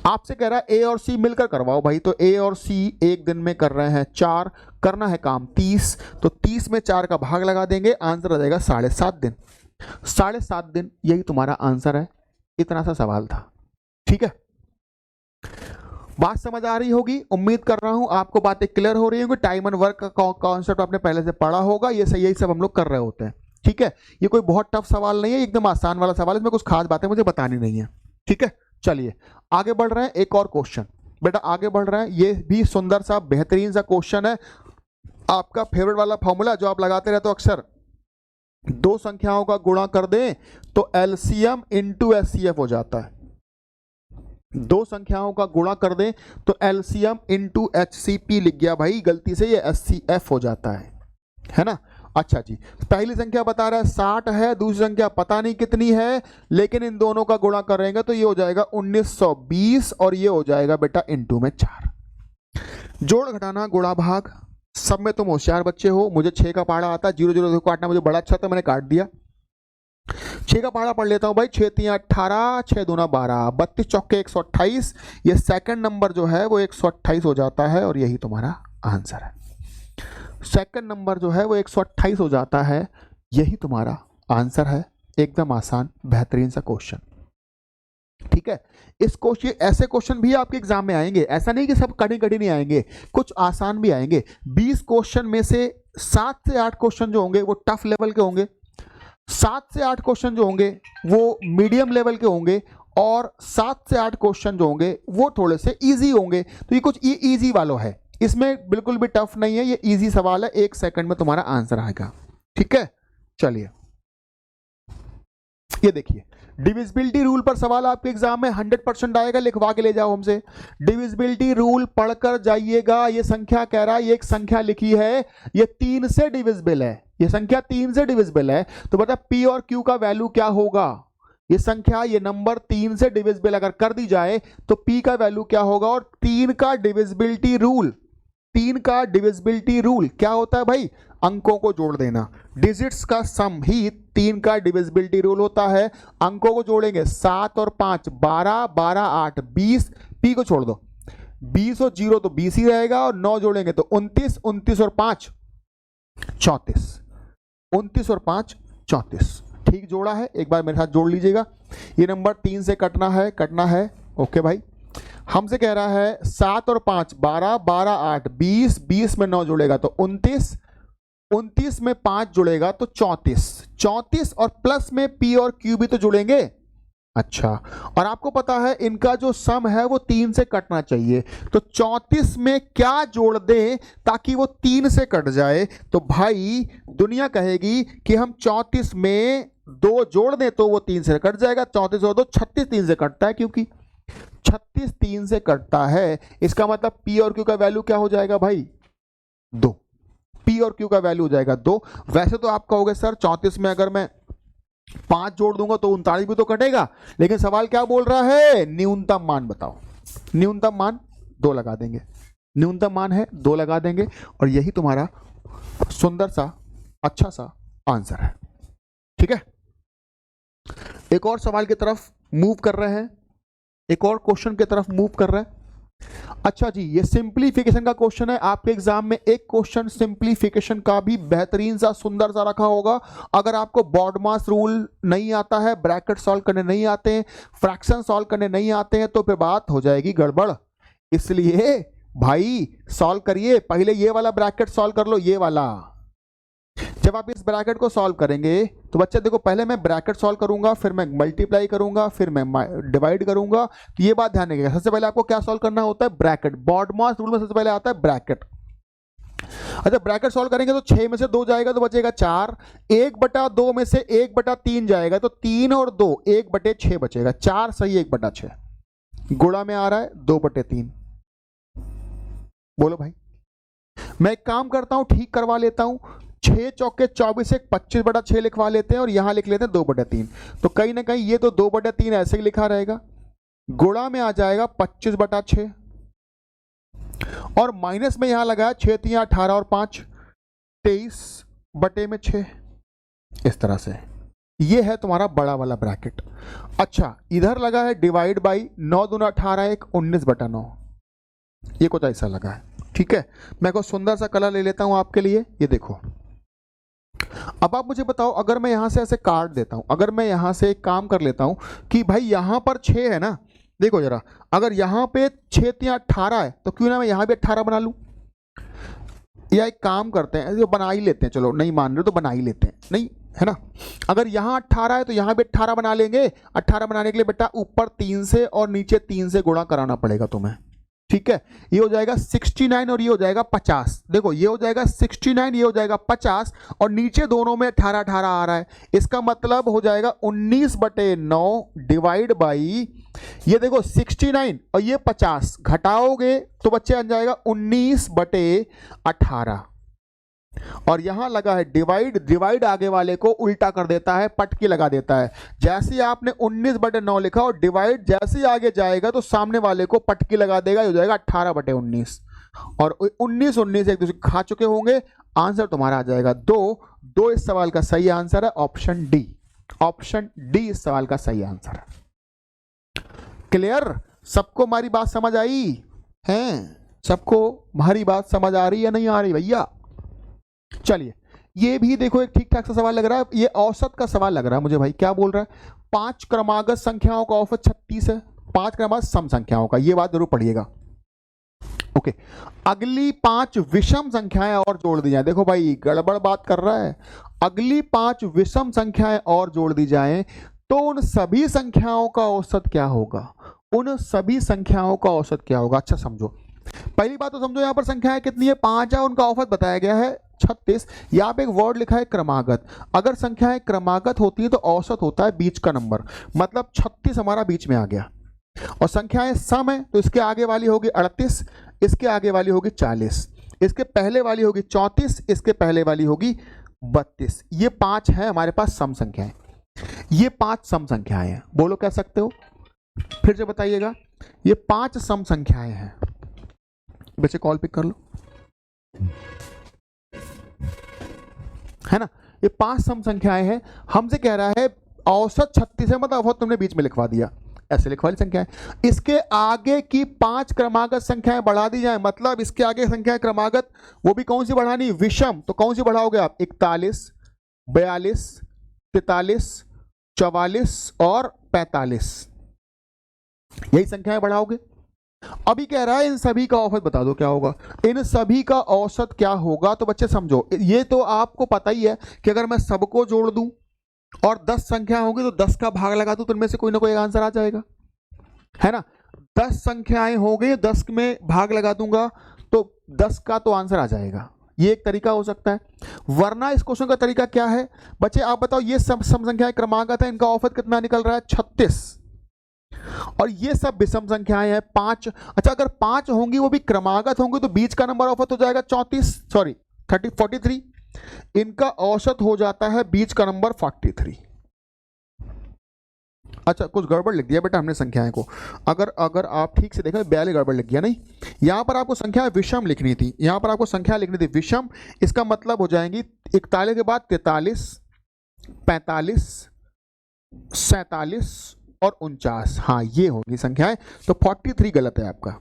आपसे कह रहा है ए और सी मिलकर करवाओ भाई, तो ए और सी एक दिन में कर रहे हैं 4, करना है काम 30, तो 30 में 4 का भाग लगा देंगे, आंसर आ जाएगा 7.5 दिन। 7.5 दिन, यही तुम्हारा आंसर है। इतना सा सवाल था, ठीक है। बात समझ आ रही होगी, उम्मीद कर रहा हूं आपको बातें क्लियर हो रही होंगी। टाइम एंड वर्क का कॉन्सेप्ट आपने पहले से पढ़ा होगा। ये सही, यही सब हम लोग कर रहे होते हैं, ठीक है। ये कोई बहुत टफ सवाल नहीं है, एकदम आसान वाला सवाल है। इसमें कुछ खास बातें मुझे बतानी नहीं है, ठीक है। चलिए आगे बढ़ रहे हैं। एक और क्वेश्चन बेटा, आगे बढ़ रहे हैं। ये भी सुंदर सा बेहतरीन सा क्वेश्चन है, आपका फेवरेट वाला फॉर्मूला जो आप लगाते रहते हो अक्सर। 2 संख्याओं का गुणा कर दें तो एलसीएम इंटू एचसीएफ हो जाता है। 2 संख्याओं का गुणा कर दें तो एलसीएम इंटू एचसीपी लिख गया भाई गलती से, ये एचसीएफ हो जाता है ना। अच्छा जी, पहली संख्या बता रहा है 60 है, दूसरी संख्या पता नहीं कितनी है, लेकिन इन दोनों का गुणा करेंगे तो ये हो जाएगा 1920 और ये हो जाएगा बेटा इंटू में 4। जोड़ घटाना गुणा भाग सब में तुम होशियार बच्चे हो। मुझे 6 का पहाड़ा आता है, 0 0 काटना मुझे बड़ा अच्छा था, मैंने काट दिया। 6 का पहाड़ा पढ़ लेता हूं भाई। 6 3 18, 6 दूना 12, 32 चौके 128। ये सेकंड नंबर जो है वो 128 हो जाता है और यही तुम्हारा आंसर है। सेकंड नंबर जो है वो 128 हो जाता है, यही तुम्हारा आंसर है। एकदम आसान बेहतरीन सा क्वेश्चन, ठीक है। इस क्वेश्चन, ऐसे क्वेश्चन भी आपके एग्जाम में आएंगे, ऐसा नहीं कि सब कठिन नहीं आएंगे, कुछ आसान भी आएंगे। 20 क्वेश्चन में से 7 से 8 क्वेश्चन जो होंगे वो टफ लेवल के होंगे, 7 से 8 क्वेश्चन जो होंगे वो मीडियम लेवल के होंगे, और 7 से 8 क्वेश्चन जो होंगे वो थोड़े से इजी होंगे। तो ये कुछ इजी वालों है, इसमें बिल्कुल भी टफ नहीं है, ये इजी सवाल है, 1 सेकंड में तुम्हारा आंसर आएगा, ठीक है। चलिए ये देखिए, डिविजिबिलिटी रूल पर सवाल आपके एग्जाम में 100% आएगा, लिखवा के ले जाओ हमसे। डिविजिबिलिटी रूल पढ़कर जाइएगा। ये संख्या कह रहा है, ये एक संख्या लिखी है, ये 3 से डिविजिबल है, ये संख्या 3 से डिविजिबल है, तो बता पी और क्यू का वैल्यू क्या होगा। ये संख्या, ये नंबर 3 से डिविजिबल अगर कर दी जाए तो पी का वैल्यू क्या होगा। और 3 का डिविजिबिलिटी रूल, 3 का डिविजिबिलिटी रूल क्या होता है भाई? अंकों को जोड़ देना। डिजिट्स का सम ही 3 का डिविजिबिलिटी रूल होता है। अंकों को जोड़ेंगे 7 और 5 12, 12 8 20, पी को छोड़ दो, 20 और 0 तो 20 ही रहेगा, और 9 जोड़ेंगे तो 29, 29 और 5 34, 29 और 5 34। ठीक जोड़ा है, एक बार मेरे साथ जोड़ लीजिएगा। ये नंबर 3 से कटना है। ओके भाई, हमसे कह रहा है 7 और 5 12, 12 8 20, 20 में 9 जुड़ेगा तो 29, 29 में 5 जुड़ेगा तो 34, 34 और प्लस में पी और क्यू भी तो जुड़ेंगे। अच्छा, और आपको पता है इनका जो सम है वो 3 से कटना चाहिए, तो 34 में क्या जोड़ दें ताकि वो 3 से कट जाए? तो भाई दुनिया कहेगी कि हम 34 में 2 जोड़ दें तो वो 3 से कट जाएगा। 34 और 2 36 3 से कटता है, क्योंकि 36 3 से कटता है। इसका मतलब पी और क्यू का वैल्यू क्या हो जाएगा भाई? 2। पी और क्यू का वैल्यू हो जाएगा 2। वैसे तो आप कहोगे सर 34 में अगर मैं 5 जोड़ दूंगा तो 39 भी तो कटेगा, लेकिन सवाल क्या बोल रहा है? न्यूनतम मान बताओ। न्यूनतम मान 2 लगा देंगे, न्यूनतम मान है 2 लगा देंगे, और यही तुम्हारा सुंदर सा अच्छा सा आंसर है। ठीक है, एक और सवाल की तरफ मूव कर रहे हैं, एक और क्वेश्चन की तरफ मूव कर रहे हैं। अच्छा जी, ये सिंप्लीफिकेशन का क्वेश्चन है। आपके एग्जाम में एक क्वेश्चन सिंप्लीफिकेशन का भी बेहतरीन सा सुंदर सा रखा होगा। अगर आपको बॉडमास रूल नहीं आता है, ब्रैकेट सॉल्व करने नहीं आते हैं, फ्रैक्शन सॉल्व करने नहीं आते हैं, तो फिर बात हो जाएगी गड़बड़। इसलिए भाई सॉल्व करिए, पहले ये वाला ब्रैकेट सॉल्व कर लो, ये वाला। जब आप इस ब्रैकेट को सॉल्व करेंगे तो बच्चे देखो, पहले मैं ब्रैकेट सॉल्व करूंगा, फिर मैं मल्टीप्लाई करूंगा, फिर मैं डिवाइड करूंगा। तो ये बात ध्यान रखिएगा, सबसे पहले आपको क्या सॉल्व करना होता है? ब्रैकेट। बॉडमास रूल में सबसे पहले आता है ब्रैकेट। अच्छा, ब्रैकेट सॉल्व करेंगे तो 6 में से 2 जाएगा तो बचेगा 4, 1/2 में से 1/3 जाएगा तो 3 और 2 1/6 बचेगा, 4 सही 1/6। गुणा में आ रहा है 2/3। बोलो भाई, मैं एक काम करता हूं, ठीक करवा लेता हूं, 6 चौके 24 एक 25/6 लिखवा लेते हैं और यहां लिख लेते हैं 2/3। तो कहीं ना कहीं ये तो 2/3 ऐसे ही लिखा रहेगा, गुणा में आ जाएगा 25/6, और माइनस में यहां लगा 6 3 18 और 5 23/6। इस तरह से ये है तुम्हारा बड़ा वाला ब्रैकेट। अच्छा, इधर लगा है डिवाइड बाई 9 दूना 18 1 19/9, ये कुछ ऐसा लगा है। ठीक है, मैं को सुंदर सा कलर ले लेता हूं आपके लिए, ये देखो। अब आप मुझे बताओ, अगर मैं यहां से ऐसे काट देता हूं, अगर मैं यहां से एक काम कर लेता हूं कि भाई यहां पर 6 है ना, देखो जरा, अगर यहां पे 6 3 18 है तो क्यों ना मैं यहां भी 18 बना लूं? या एक काम करते हैं, जो बना ही लेते हैं, चलो नहीं मान रहे तो बना ही लेते हैं, नहीं है ना। अगर यहाँ 18 है तो यहाँ भी 18 बना लेंगे। 18 बनाने के लिए बेटा ऊपर 3 से और नीचे 3 से गुणा कराना पड़ेगा तुम्हें। ठीक है, ये हो जाएगा 69 और ये हो जाएगा 50। देखो ये हो जाएगा 69, ये हो जाएगा 50, और नीचे दोनों में 18 18 आ रहा है। इसका मतलब हो जाएगा 19/9 डिवाइड बाई, ये देखो 69 और ये 50 घटाओगे तो बच्चे आ जाएगा 19/18, और यहां लगा है डिवाइड। डिवाइड आगे वाले को उल्टा कर देता है, पटकी लगा देता है। जैसे ही आपने 19/9 लिखा और डिवाइड जैसे ही आगे जाएगा तो सामने वाले को पटकी लगा देगा, हो जाएगा 18/19, और 19 19 एक दूसरे खा चुके होंगे। आंसर तुम्हारा आ जाएगा 2। इस सवाल का सही आंसर है ऑप्शन डी। ऑप्शन डी इस सवाल का सही आंसर है। क्लियर? सबको हमारी बात समझ आई है? सबको हमारी बात समझ आ रही है नहीं आ रही भैया? चलिए, ये भी देखो एक ठीक ठाक सा सवाल लग रहा है। ये औसत का सवाल लग रहा है मुझे भाई। क्या बोल रहा है? 5 क्रमागत संख्याओं का औसत 36 है, 5 क्रमागत सम संख्याओं का। ये बात जरूर पढ़िएगा। ओके, अगली 5 विषम संख्याएं और जोड़ दी जाए। देखो भाई गड़बड़ बात कर रहा है। अगली 5 विषम संख्याएं और जोड़ दी जाएं तो उन सभी संख्याओं का औसत क्या होगा? उन सभी संख्याओं का औसत क्या होगा? अच्छा समझो, पहली बात तो समझो, यहां पर संख्याएं कितनी है? 5 है, उनका औसत बताया गया है 36। यहाँ पे एक वर्ड लिखा है क्रमागत। अगर संख्याएं क्रमागत होती है तो औसत होता है बीच का नंबर, मतलब 36 हमारा बीच में आ गया। और संख्याएं सम है तो इसके आगे वाली होगी 38, इसके आगे वाली होगी 40, इसके पहले वाली होगी 34, इसके पहले वाली होगी 32। ये 5 है हमारे पास सम संख्याएं। ये 5 सम संख्याएं हैं। बोलो कह सकते हो? फिर से बताइएगा। ये 5 सम संख्याएं हैं। बच्चे कॉल पिक कर लो। है ना, ये 5 सम संख्याएं हैं। हमसे कह रहा है औसत 36 है, मतलब औसत तुमने बीच में लिखवा दिया, ऐसे लिखवा ली संख्याएं। इसके आगे की 5 क्रमागत संख्याएं बढ़ा दी जाए, मतलब इसके आगे संख्याएं क्रमागत, वो भी कौन सी बढ़ानी, विषम। तो कौन सी बढ़ाओगे आप, 41, 42, 43, 44 और 45, यही संख्याएं बढ़ाओगे। अभी कह रहा है इन सभी का औसत बता दो क्या होगा, इन सभी का औसत क्या होगा। तो बच्चे समझो, ये तो आपको पता ही है कि अगर मैं सबको जोड़ दूं और 10 संख्या होगी तो 10 का भाग लगा दूं तो इनमें से कोई ना कोई आंसर आ जाएगा, है ना। 10 संख्याएं हो गई, 10 में भाग लगा दूंगा तो 10 का तो आंसर आ जाएगा। ये एक तरीका हो सकता है। वरना इस क्वेश्चन का तरीका क्या है बच्चे, आप बताओ, ये सब सम संख्याएं क्रमागत है, इनका औसत कितना निकल रहा है, 36, और ये सब विषम संख्याएं हैं 5। अच्छा, अगर 5 होंगी वो भी क्रमागत होंगी तो बीच का नंबर औसत हो जाएगा 43, इनका औसत हो जाता है बीच का नंबर 43। अच्छा, कुछ गड़बड़ लिख दिया बेटा हमने संख्याएं को, अगर आप ठीक से देखें 42 गड़बड़ लिख दिया, नहीं, यहां पर आपको संख्या विषम लिखनी थी, यहां पर आपको संख्या लिखनी थी विषम। इसका मतलब हो जाएंगी 41 के बाद 43, 45, 47 और 49, हाँ ये होगी संख्याएं। तो 43 गलत है आपका,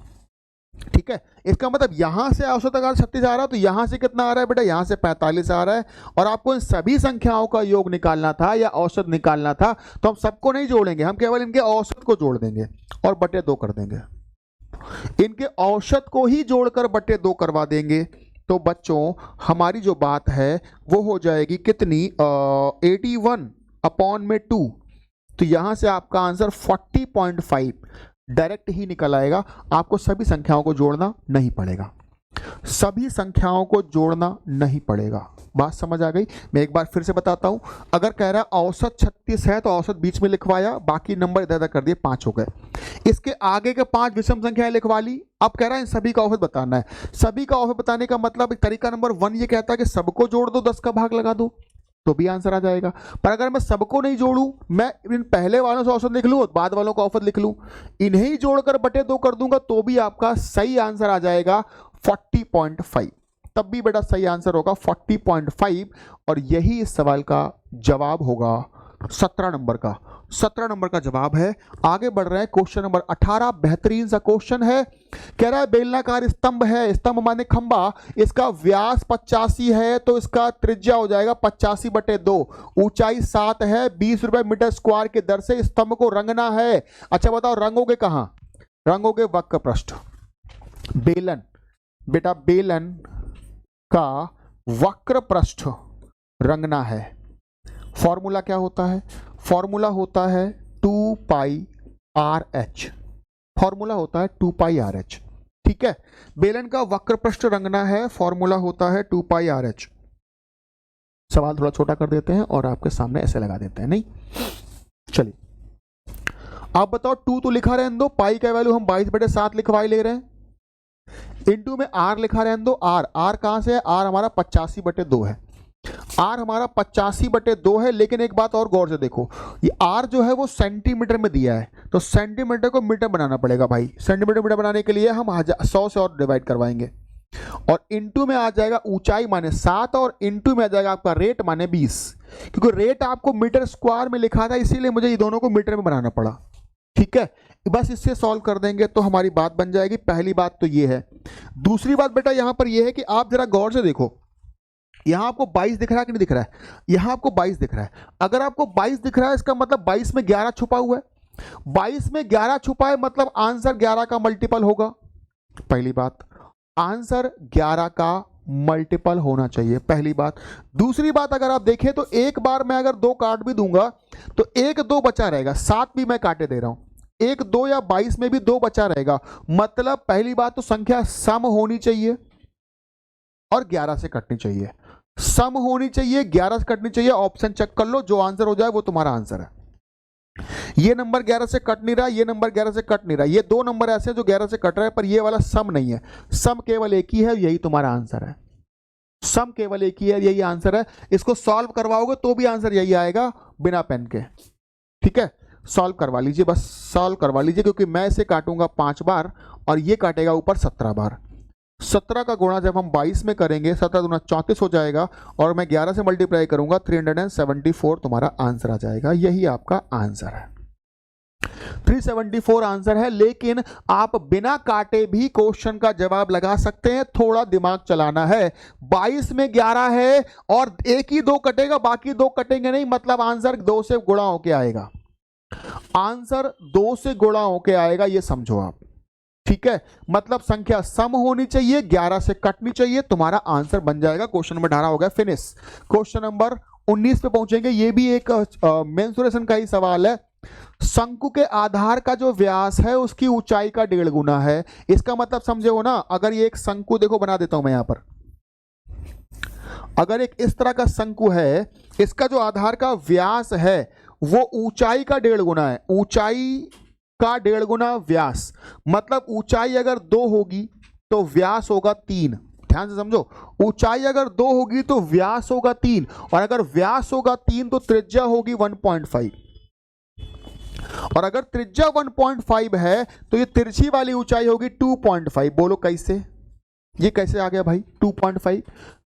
ठीक है। इसका मतलब यहां से औसत अगर 36 आ रहा है तो यहां से कितना आ रहा है बेटा, यहां से 45 आ रहा है। और आपको इन सभी संख्याओं का योग निकालना था या औसत निकालना था, तो हम सबको नहीं जोड़ेंगे, हम केवल इनके औसत को जोड़ देंगे और बटे 2 कर देंगे। इनके औसत को ही जोड़कर बटे 2 करवा देंगे। तो बच्चों हमारी जो बात है वो हो जाएगी कितनी, 81/2। तो यहां से आपका आंसर 40.5 डायरेक्ट ही निकल आएगा। आपको सभी संख्याओं को जोड़ना नहीं पड़ेगा, सभी संख्याओं को जोड़ना नहीं पड़ेगा। बात समझ आ गई। मैं एक बार फिर से बताता हूं, अगर कह रहा है औसत 36 है तो औसत बीच में लिखवाया, बाकी नंबर इधर उधर कर दिए, 5 हो गए। इसके आगे के 5 विषम संख्याएं लिखवा ली। अब कह रहा है इन सभी का औसत बताना है। सभी का औसत बताने का मतलब तरीका नंबर 1 ये कहता है कि सबको जोड़ दो, 10 का भाग लगा दो, तो भी आंसर आ जाएगा। पर अगर मैं सबको नहीं जोड़ूं, मैं इन पहले वालों से औसत लिख लूं और बाद वालों का औसत लिख लूं, इन्हें जोड़कर बटे 2 कर दूंगा तो भी आपका सही आंसर आ जाएगा 40.5। तब भी बेटा सही आंसर होगा 40.5, और यही इस सवाल का जवाब होगा 17 नंबर का। 17 नंबर का जवाब है। आगे बढ़ रहे हैं, क्वेश्चन नंबर 18, बेहतरीन सा क्वेश्चन है। कह रहा है बेलनाकार स्तंभ है, स्तंभ माने खंबा, इसका व्यास 85 है तो इसका त्रिज्या हो जाएगा 85/2, ऊंचाई 7 है, 20 रुपए मीटर स्क्वायर की दर से स्तंभ को रंगना है। अच्छा बताओ रंगोगे कहां, रंगोगे वक्र पृष्ठ। बेलन, बेटा बेलन का वक्र पृष्ठ रंगना है। फॉर्मूला क्या होता है, फॉर्मूला होता है 2πRh, फॉर्मूला होता है 2πRh, ठीक है। बेलन का वक्र पृष्ठ रंगना है, फॉर्मूला होता है 2πRh। सवाल थोड़ा छोटा कर देते हैं और आपके सामने ऐसे लगा देते हैं, नहीं चलिए आप बताओ, 2 तो लिखा रहने दो, पाई का वैल्यू हम 22/7 लिखवाई ले रहे हैं, इंटू में आर लिखा रहने दो। आर कहां से है, आर हमारा 85/2 है, आर हमारा 85/2 है। लेकिन एक बात और गौर से देखो, ये आर जो है वो सेंटीमीटर में दिया है, तो सेंटीमीटर को मीटर बनाना पड़ेगा भाई। सेंटीमीटर मीटर बनाने के लिए हम 100 से और डिवाइड करवाएंगे, और इंटू में आ जाएगा ऊंचाई माने 7, और इंटू में आ जाएगा आपका रेट माने 20, क्योंकि रेट आपको मीटर स्क्वायर में लिखा था, इसीलिए मुझे ये दोनों को मीटर में बनाना पड़ा, ठीक है। बस इससे सॉल्व कर देंगे तो हमारी बात बन जाएगी। पहली बात तो ये है। दूसरी बात बेटा यहां पर ये है कि आप जरा गौर से देखो, यहां आपको 22 दिख रहा है कि नहीं दिख रहा है, यहां आपको 22 दिख रहा है। अगर आपको 22 दिख रहा है इसका मतलब 22 में 11 छुपा हुआ है, 22 में 11 छुपा है मतलब आंसर 11 का मल्टीपल होगा। पहली बात, आंसर 11 का मल्टीपल होना चाहिए, पहली बात। दूसरी बात, अगर आप देखें तो एक बार मैं अगर 2 काट भी दूंगा तो 1 2 बचा रहेगा, 7 भी मैं काटे दे रहा हूं, 1 2 या 22 में भी 2 बचा रहेगा। मतलब पहली बात तो संख्या सम होनी चाहिए और 11 से कटनी चाहिए, सम होनी चाहिए, 11 से कटनी चाहिए। ऑप्शन चेक कर लो, जो आंसर हो जाए वो तुम्हारा आंसर है। ये नंबर 11 से कट नहीं रहा, ये नंबर 11 से कट नहीं रहा, ये 2 नंबर ऐसे हैं जो 11 से कट रहे हैं, पर ये वाला सम नहीं है। सम केवल एक ही है, यही तुम्हारा आंसर है। सम केवल एक ही है, यही आंसर है। इसको सॉल्व करवाओगे तो भी आंसर यही आएगा बिना पेन के, ठीक है। सॉल्व करवा लीजिए, बस सॉल्व करवा लीजिए, क्योंकि मैं इसे काटूंगा 5 बार और ये काटेगा ऊपर 17 बार। 17 का गुणा जब हम 22 में करेंगे 17 दूना 34 हो जाएगा और मैं 11 से मल्टीप्लाई करूंगा 374 तुम्हारा आंसर आ जाएगा। यही आपका आंसर है, 374 आंसर है। लेकिन आप बिना काटे भी क्वेश्चन का जवाब लगा सकते हैं, थोड़ा दिमाग चलाना है। 22 में 11 है और एक ही 2 कटेगा, बाकी 2 कटेंगे नहीं, मतलब आंसर 2 से गुणा होके आएगा। आंसर 2 से गुणा होके आएगा, ये समझो आप, ठीक है। मतलब संख्या सम होनी चाहिए, 11 से कटनी चाहिए, तुम्हारा आंसर बन जाएगा। क्वेश्चन नंबर 18 हो गया फिनिश। क्वेश्चन नंबर 19 पे पहुंचेंगे। ये भी एक मेंसुरेशन का ही सवाल है। शंकु के आधार का जो व्यास है उसकी ऊंचाई का 1.5 गुना है। इसका मतलब समझे हो ना, अगर ये एक शंकु, देखो बना देता हूं मैं यहां पर, अगर एक इस तरह का शंकु है, इसका जो आधार का व्यास है वो ऊंचाई का 1.5 गुना है। ऊंचाई का 1.5 गुना व्यास, मतलब ऊंचाई अगर 2 होगी तो व्यास होगा 3। ध्यान से समझो, ऊंचाई अगर 2 होगी तो व्यास होगा 3, और अगर व्यास होगा 3 तो त्रिज्या होगी 1.5, और अगर त्रिज्या 1.5 है तो ये तिरछी वाली ऊंचाई होगी 2.5। बोलो कैसे, ये कैसे आ गया भाई 2.5?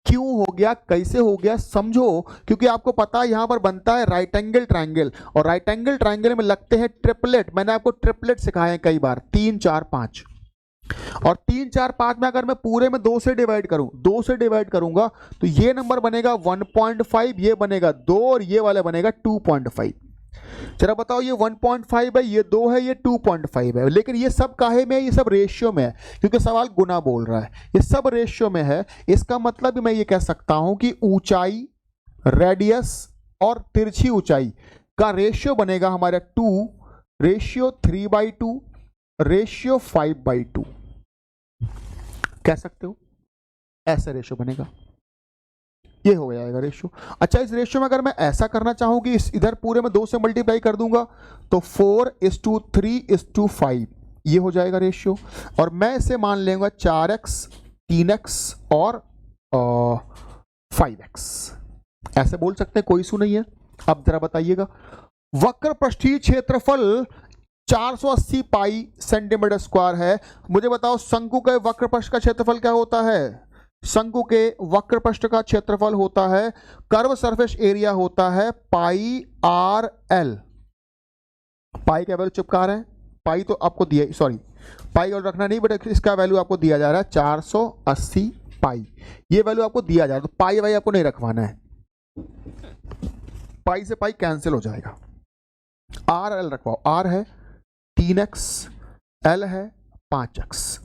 क्यों हो गया, कैसे हो गया, समझो। क्योंकि आपको पता है यहां पर बनता है राइट एंगल ट्रायंगल, और राइट एंगल ट्रायंगल में लगते हैं ट्रिपलेट। मैंने आपको ट्रिपलेट सिखाए हैं कई बार, 3 4 5, और 3 4 5 में अगर मैं पूरे में 2 से डिवाइड करूं, 2 से डिवाइड करूंगा तो ये नंबर बनेगा 1.5, ये बनेगा 2 और ये वाला बनेगा 2.5। जरा बताओ, ये 1.5 है, ये 2 है, ये 2.5 है, लेकिन ये सब काहे में है? ये सब रेशियो में है, क्योंकि सवाल गुना बोल रहा है, ये सब रेशियो में है। इसका मतलब मैं ये कह सकता हूं कि ऊंचाई, रेडियस और तिरछी ऊंचाई का रेशियो बनेगा हमारा 2, रेशियो 3/2, रेशियो 5/2, कह सकते हो, ऐसा रेशियो बनेगा। ये हो जाएगा रेशियो। अच्छा, इस रेशियो में अगर मैं ऐसा करना चाहूं कि इधर पूरे में 2 से मल्टीप्लाई कर दूंगा तो 4:3:5 ये हो जाएगा रेशियो, और मैं इसे मान लेंगे 4x 3x और 5x, ऐसे बोल सकते हैं, कोई इशू नहीं है। अब जरा बताइएगा, वक्र पृष्ठीय क्षेत्रफल 480 पाई सेंटीमीटर स्क्वायर है। मुझे बताओ शंकु के वक्र पृष्ठ का क्षेत्रफल क्या होता है? शंकु के वक्र पृष्ठ का क्षेत्रफल होता है, कर्व सरफेस एरिया होता है πr/l। पाई का वैल्यू चिपका रहे हैं, पाई तो आपको दिया, सॉरी पाई का रखना नहीं, बट इसका वैल्यू आपको दिया जा रहा है 480 पाई, ये वैल्यू आपको दिया जा रहा है, तो पाई वाई आपको नहीं रखवाना है, पाई से पाई कैंसिल हो जाएगा। r/l रखवाओ, r है 3x, l है 5x,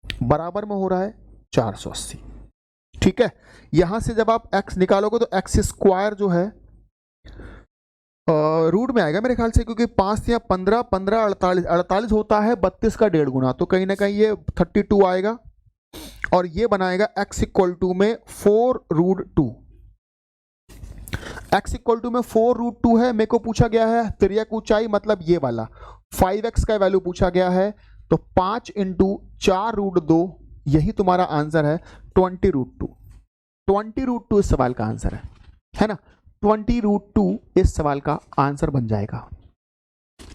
बराबर में हो रहा है 480। ठीक है, यहां से जब आप x निकालोगे तो x स्क्वायर जो है रूट में आएगा मेरे ख्याल से, क्योंकि 5 या 15 15 48 48 होता है 32 का 1.5 गुना, तो कहीं ना कहीं ये 32 आएगा, और ये बनाएगा x इक्वल टू में 4√2। x इक्वल टू में 4√2 है। मेरे को पूछा गया है तिर्यक ऊंचाई, मतलब ये वाला 5x का वैल्यू पूछा गया है, तो 5 × 4√2 यही तुम्हारा आंसर है 20√2। 20√2 इस सवाल का आंसर है ना, 20√2 इस सवाल का आंसर बन जाएगा।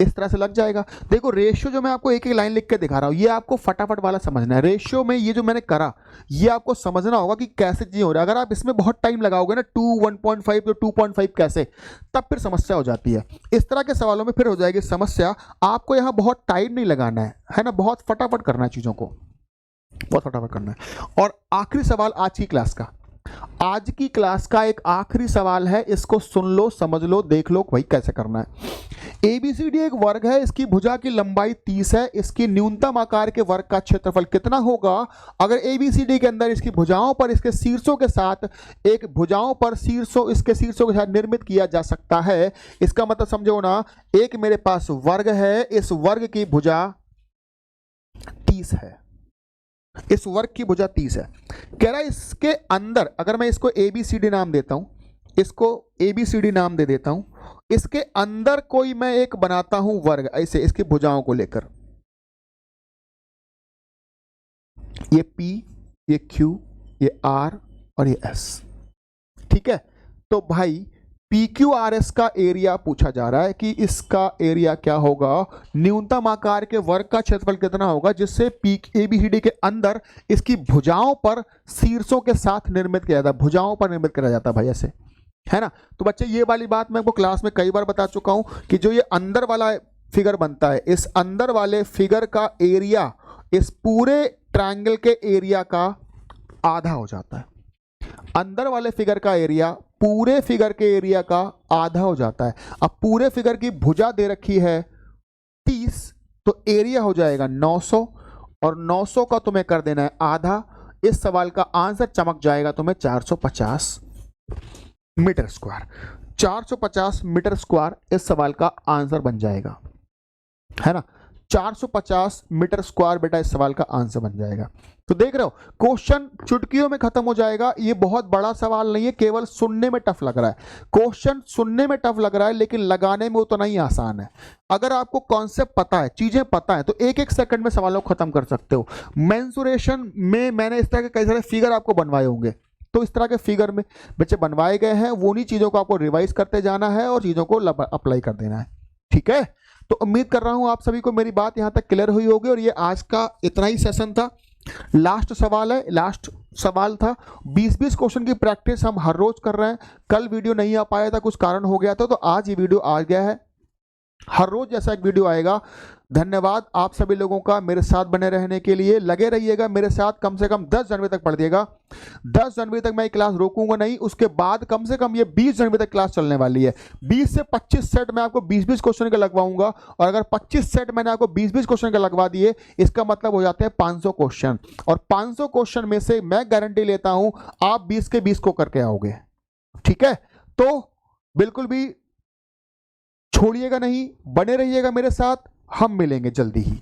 इस तरह से लग जाएगा। देखो रेशियो जो मैं आपको एक एक लाइन लिख के दिखा रहा हूं, ये आपको फटाफट वाला समझना है। रेशियो में ये जो मैंने करा, ये आपको समझना होगा कि कैसे चीज हो रहा है। अगर आप इसमें बहुत टाइम लगाओगे ना, 2 1.5 तो 2.5 कैसे, तब फिर समस्या हो जाती है। इस तरह के सवालों में फिर हो जाएगी समस्या। आपको यहाँ बहुत टाइम नहीं लगाना है ना, बहुत फटाफट करना है चीजों को, बहुत फटाफट करना है। और आखिरी सवाल आज की क्लास का, आज की क्लास का एक आखिरी सवाल है, इसको सुन लो, समझ लो, देख लो भाई कैसे करना है। एबीसीडी एक वर्ग है, इसकी भुजा की लंबाई 30 है, इसकी न्यूनतम आकार के वर्ग का क्षेत्रफल कितना होगा अगर एबीसीडी के अंदर इसकी भुजाओं पर इसके शीर्षों के साथ एक भुजाओं पर शीर्षों इसके शीर्षों के साथ निर्मित किया जा सकता है। इसका मतलब समझो ना, एक मेरे पास वर्ग है, इस वर्ग की भुजा 30 है, इस वर्ग की भुजा 30 है। कह रहा है इसके अंदर, अगर मैं इसको एबीसीडी नाम देता हूं, इसको एबीसीडी नाम दे देता हूं, इसके अंदर कोई मैं एक बनाता हूं वर्ग, ऐसे इसकी भुजाओं को लेकर, ये P, ये Q, ये R और ये S। ठीक है, तो भाई PQRS का एरिया पूछा जा रहा है कि इसका एरिया क्या होगा, न्यूनतम आकार के वर्ग का क्षेत्रफल कितना होगा जिससे ABCD के अंदर इसकी भुजाओं पर शीर्षों के साथ निर्मित किया जाता है, भुजाओं पर निर्मित किया जाता है भाई, ऐसे है ना। तो बच्चे ये वाली बात मैं आपको क्लास में कई बार बता चुका हूं कि जो ये अंदर वाला फिगर बनता है, इस अंदर वाले फिगर का एरिया इस पूरे ट्रायंगल के एरिया का आधा हो जाता है। अंदर वाले फिगर का एरिया पूरे फिगर के एरिया का आधा हो जाता है। अब पूरे फिगर की भुजा दे रखी है 30, तो एरिया हो जाएगा 900 और 900 का तुम्हें कर देना है आधा। इस सवाल का आंसर चमक जाएगा तुम्हें 450 मीटर स्क्वायर। 450 मीटर स्क्वायर इस सवाल का आंसर बन जाएगा, है ना। 450 मीटर स्क्वायर बेटा इस सवाल का आंसर बन जाएगा। तो देख रहे हो क्वेश्चन चुटकियों में खत्म हो जाएगा। ये बहुत बड़ा सवाल नहीं है, केवल सुनने में टफ लग रहा है। क्वेश्चन सुनने में टफ लग रहा है लेकिन लगाने में उतना ही आसान है। अगर आपको कॉन्सेप्ट पता है, चीजें पता है, तो एक एक सेकंड में सवालों को खत्म कर सकते हो। मेंसुरेशन में मैंने इस तरह के कई सारे फिगर आपको बनवाए होंगे, तो इस तरह के फिगर में बच्चे बनवाए गए हैं, वो उन्हीं चीजों को आपको रिवाइज करते जाना है और चीजों को अप्लाई कर देना है, ठीक है। तो उम्मीद कर रहा हूं आप सभी को मेरी बात यहां तक क्लियर हुई होगी और ये आज का इतना ही सेशन था। लास्ट सवाल है, लास्ट सवाल था। 20-20 क्वेश्चन की प्रैक्टिस हम हर रोज कर रहे हैं। कल वीडियो नहीं आ पाया था, कुछ कारण हो गया था, तो आज ये वीडियो आ गया है। हर रोज जैसा एक वीडियो आएगा। धन्यवाद आप सभी लोगों का मेरे साथ बने रहने के लिए। लगे रहिएगा मेरे साथ, कम से कम 10 जनवरी तक पढ़ दिएगा। 10 जनवरी तक मैं ये क्लास रोकूंगा नहीं, उसके बाद कम से कम ये 20 जनवरी तक क्लास चलने वाली है। 20 से 25 सेट मैं आपको 20-20 क्वेश्चन के लगवाऊंगा, और अगर 25 सेट मैंने आपको 20-20 क्वेश्चन के लगवा दिए, इसका मतलब हो जाते हैं 500 क्वेश्चन। और 500 क्वेश्चन में से मैं गारंटी लेता हूं आप 20 के 20 को करके आओगे, ठीक है। तो बिल्कुल भी छोड़िएगा नहीं, बने रहिएगा मेरे साथ। हम मिलेंगे जल्दी ही।